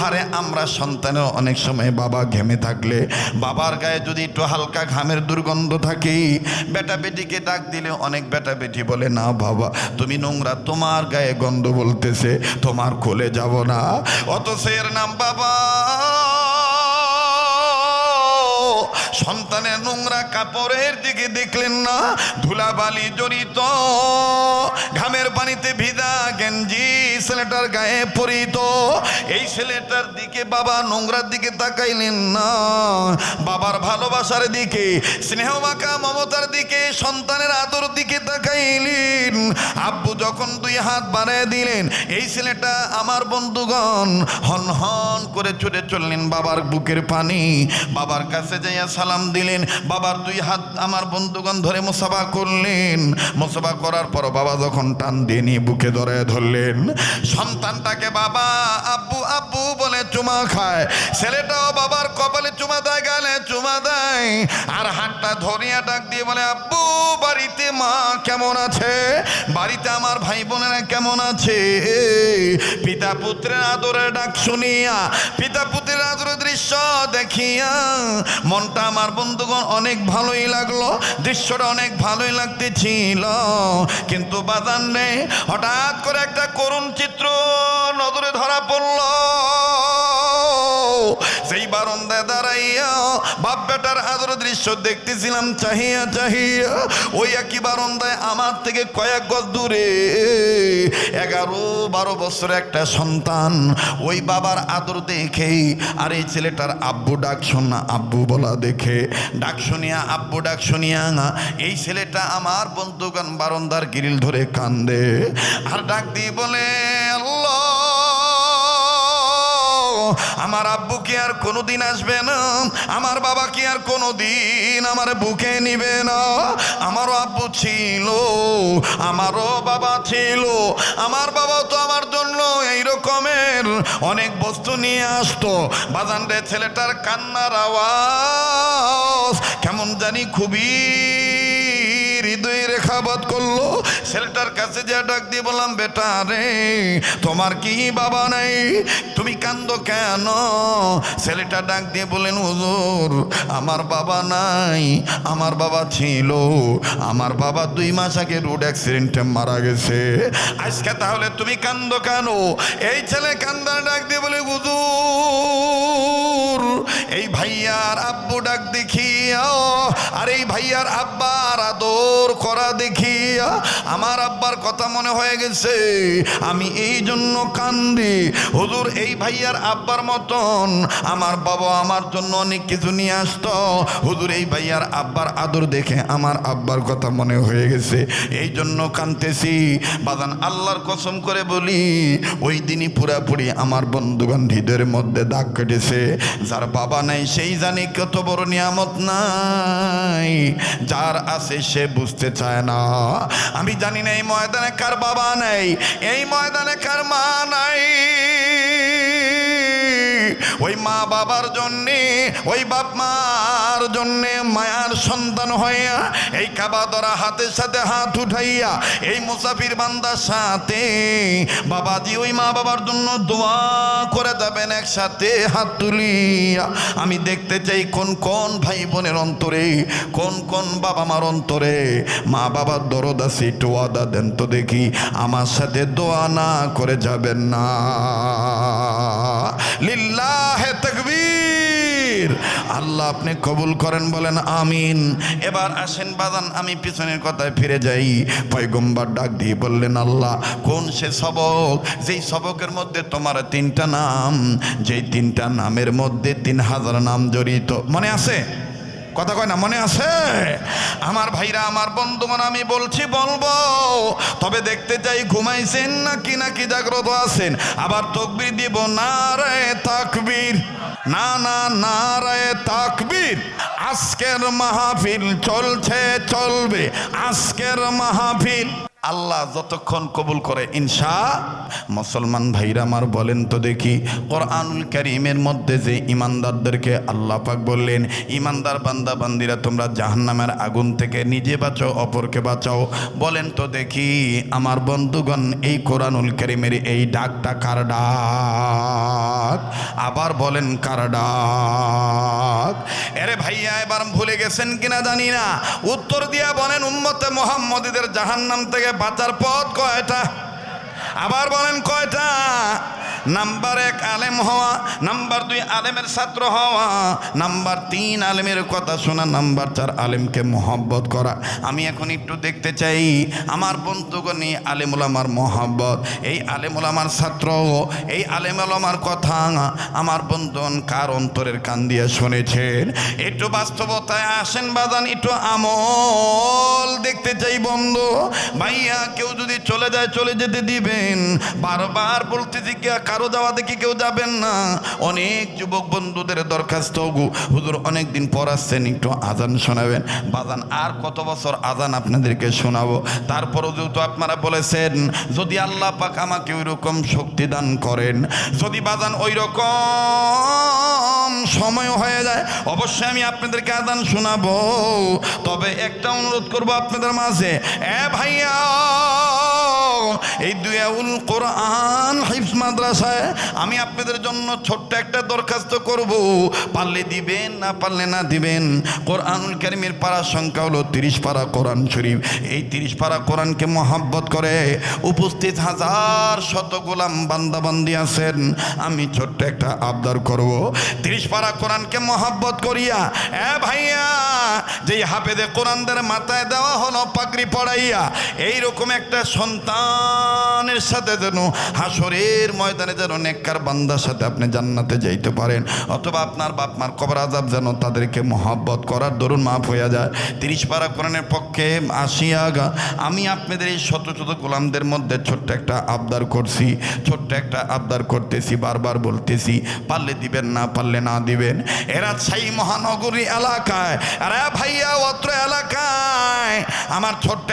আরে আমরা সন্তানের অনেক সময় বাবা ঘেমে থাকলে, বাবার গায়ে যদি একটু হালকা ঘামের দুর্গন্ধ থাকে, বেটা বেটিকে ডাক দিলে অনেক বেটা বেটি বলে, না বাবা তুমি নোংরা, তোমার গায়ে গন্ধ বলতেছে, তোমার কোলে যাব না। অথচ এর নাম বাবা। সন্তানের নোংরা কাপড়ের দিকে দেখলেন না, ধুলাবালি জড়িত ঘামের পানিতে ভিজা গেঞ্জি ছেলেটার গায়ে পরিত। এই ছেলেটার দিকে বাবা নোংরার দিকে তাকাইলেন না, বাবার ভালোবাসার দিকে, স্নেহ মাখা মমতার দিকে, সন্তানের আদর দিকে তাকাইলেন। আব্বু যখন দুই হাত বাড়ায় দিলেন, এই ছেলেটা আমার বন্ধুগণ হন হন করে ছুটে চললেন বাবার বুকের পানি। বাবার কাছে যাইয়া সালাম দিলেন, বাবার দুই হাত আমার বন্ধুগণ ধরে মুসাফা করলেন। মুসাফা করার পর বাবা যখন টান দিয়ে নিয়ে বুকে ধরলেন, সন্তানটাকে বাবা আব্বু আব্বু বলে চুমা খায়। ছেলেটাও বাবার কপালে চুমা দেয়, গালে চুমা দেয়, আর হাতটা ধরিয়া ডাক দিয়ে বলে, আব্বু বাড়িতে মা কেমন আছে? বাড়িতে আমার ভাই বোনেরা কেমন আছে? পিতা পুত্রের আদরের ডাক শুনিয়া, পিতা পুত্রের আদরের দৃশ্য দেখিয়া মনটা আমার বন্ধুগণ অনেক ভালোই লাগলো, দৃশ্যটা অনেক ভালোই লাগতেছিল। কিন্তু বাজান রে, হঠাৎ করে একটা করুণ চিত্র নজরে ধরা পড়ল। সেই বারান্দায় দাঁড়াইয়া বাপ বেটার আদর দৃশ্য দেখতেছিলাম চাহিয়া চাহিয়া। ওই একই বারান্দায় আমার থেকে কয়েক গজ দূরে 11-12 বছরের একটা সন্তান ওই বাবার আদর দেখেই, আর এই ছেলেটার আব্বু ডাক শোনা, আব্বু বলা দেখে ডাক শুনিয়া, আব্বু ডাক শুনিয়া এই ছেলেটা আমার বন্ধুগণ বারান্দার গ্রিল ধরে কান্দে আর ডাক দিয়ে বলে, আল্লাহ আমার আব্বু কি আর কোনোদিন আসবে না? আমার বাবা কি আর কোনোদিন আমার বুকে নিবে না? আমারও আব্বু ছিল, আমারও বাবা ছিল, আমার বাবা তো আমার জন্য এই রকমের অনেক বস্তু নিয়ে আসতো। বাজান রে, ছেলেটার কান্নার আওয়াজ কেমন জানি খুবই হৃদয়ে রেখাপাত করলো। ছেলেটার কাছে যা ডাক দিয়ে বললাম, বেটা রে, তোমার কি বাবা নাই? তুমি কান্দো কেন? ছেলেটা ডাক দিয়ে বলেন, হুজুর আমার বাবা নাই, আমার বাবা ছিল, আমার বাবা 2 মাস আগে রোড অ্যাক্সিডেন্টে মারা গেছে। আজকে তাহলে তুমি কান্দো কেন? এই ছেলে কান্দার ডাক দিয়ে বলে, হুজুর এই ভাইয়ার আব্বু ডাক দেখিয়া আর এই ভাইয়ার আব্বার আদর করা দেখিয়া আমার আব্বার কথা মনে হয়ে গেছে, আমি এই জন্য কান্দি। হুজুর এই ভাইয়ার আব্বার মতন আমার বাবা আমার জন্য অনেক কিছু নিয়ে আসতো। হুজুর এই ভাইয়ার আব্বার আদর দেখে আমার আব্বার কথা মনে হয়ে গেছে, এই জন্য কাঁদতেছি। বাজান আল্লাহর কসম করে বলি, ওই দিনই পুরাপুরি আমার বন্ধুগণ হৃদয়ের মধ্যে দাগ কেটেছে। যার বাবা নাই সেই জানে কত বড় নিয়ামত নাই, যার আছে সে বুঝতে চায় না। আমি জানি না এই ময়দানে কার বাবা নাই, এই ময়দানে কার মা নাই। ওই মা বাবার জন্যে, ওই বাপ মার জন্যে মায়ার সন্তান হইয়া এই কাবা ধরা হাতের সাথে হাত উঠাইয়া এই মুসাফির বান্দার সাথে বাবাজি ওই মা বাবার জন্য দোয়া করে যাবেন একসাথে হাত তুলিয়া। আমি দেখতে চাই কোন কোন ভাই বোনের অন্তরে, কোন কোন বাবা মার অন্তরে মা বাবার দরদ আছে, একটু ওয়াদা দেন তো দেখি আমার সাথে দোয়া না করে যাবেন না। লিল্লাহে তাকবীর। আল্লাহ আপনি কবুল করেন, বলেন আমিন। এবার আসেন বাজান, আমি পিছনের কথায় ফিরে যাই। পয়গম্বর ডাক দিয়ে বললেন, আল্লাহ কোন সে সবক যেই সবকের মধ্যে তোমার 3টা নাম, যেই 3টা নামের মধ্যে 3000 নাম জড়িত। মনে আছে? কথা কয় না, মনে আছে? আমার ভাইরা, আমার বন্ধুগণ, আমি বলছি বলবো, তবে দেখতে চাই ঘুমাইছেন নাকি জাগ্রত আছেন। আবার তাকবীর দিব, নারায়ে তাকবীর, না না নারায়ে তাকবীর। আজকের মাহফিল চলছে, চলবে আজকের মাহফিল। আল্লাহ যতক্ষণ কবুল করে ইনশা। মুসলমান ভাইরা আমার, বলেন তো দেখি, কোরআনুল কারীমের মধ্যে যে ইমানদারদেরকে আল্লাহ পাক বললেন, ইমানদার বান্দা বান্দিরা তোমরা জাহান্নামের আগুন থেকে নিজে বাঁচাও, অপরকে বাঁচাও। বলেন তো দেখি আমার বন্ধুগণ, এই কোরআনুল কারীমের এই ডাকটা কার ডাক? আবার বলেন কার ডাক? আরে ভাইয়া এবার ভুলে গেছেন কিনা জানি না, উত্তর দিয়া বলেন, উম্মতে মুহাম্মদীদের জাহান্নাম থেকে বাঁচার পথ কয়টা? আবার বলেন কয়টা? নাম্বার 1 আলেম হওয়া, নাম্বার 2 আলেমের ছাত্র হওয়া, নাম্বার 3 আলেমের কথা শোনা, নাম্বার 4 আলেমকে মহব্বত করা। আমি এখন একটু দেখতে চাই আমার বন্ধুগণ, এই আলেম ওলামার মহব্বত, এই আলেম ওলামার ছাত্র, এই আলেম ওলামার কথা আমার বন্ধুগণ কার অন্তরের কান দিয়ে শুনেছেন? একটু বাস্তবতায় আসেন বাজান, একটু আমল দেখতে চাই বন্ধু। ভাইয়া কেউ যদি চলে যায়, চলে যেতে দিবেন। বারবার বলতেছি কারো যাওয়া দেখি কেউ যাবেন না। অনেক যুবক বন্ধুদের দরখাস্ত, হুজুর অনেক দিন পর আসছেন, একটু আজান শোনাবেন। বাজান আর কত বছর আজান আপনাদেরকে শোনাবো? তারপরও যেহেতু আপনারা বলেছেন, যদি আল্লাহ পাক আমাকে ওই রকম শক্তি দান করেন, যদি বাজান ওই রকম সময় হয়ে যায়, অবশ্যই আমি আপনাদেরকে আজান শোনাবো। তবে একটা অনুরোধ করবো আপনাদের মাঝে, ভাইয়া এই দুয়াউল কোরআন হিফজ মাদ্রাসায় আমি আপনাদের জন্য ছোট্ট একটা দরখাস্ত করব, পারলে দিবেন, না পারলে না দিবেন। কোরআনুল কারীমের পারা সংখ্যা হলো 30 পারা কোরআন শরীফ। এই 30 পারা কোরআনকে মহব্বত করে উপস্থিত হাজার শত গোলাম বান্দাবান্দি আছেন। আমি ছোট্ট একটা আবদার করব, 30 পারা কোরআনকে মহব্বত করিয়া ভাইয়া যেই হাফেজে কোরআনদের মাথায় দেওয়া হলো পাগড়ি পড়াইয়া, এইরকম একটা সন্তান ইমানের সাথে যেন হাসরের ময়দানে যেন নেককার বান্দার সাথে আপনি জান্নাতে যাইতে পারেন, অথবা আপনার বাপ মার কবর আযাব যেন তাদেরকে মহব্বত করার দরুন মাফ হয়ে যায়। 30 পারা কোরআনের পক্ষে আসিয়াগা আমি আপনাদের এই শত শত গোলামদের মধ্যে ছোট্ট একটা আবদার করছি, ছোট্ট একটা আবদার করতেছি, বারবার বলতেছি, পারলে দিবেন, না পারলে না দিবেন। এরা সেই মহানগরী এলাকায়, আরে ভাইয়া অত্র এলাকায় আমার ছোট্ট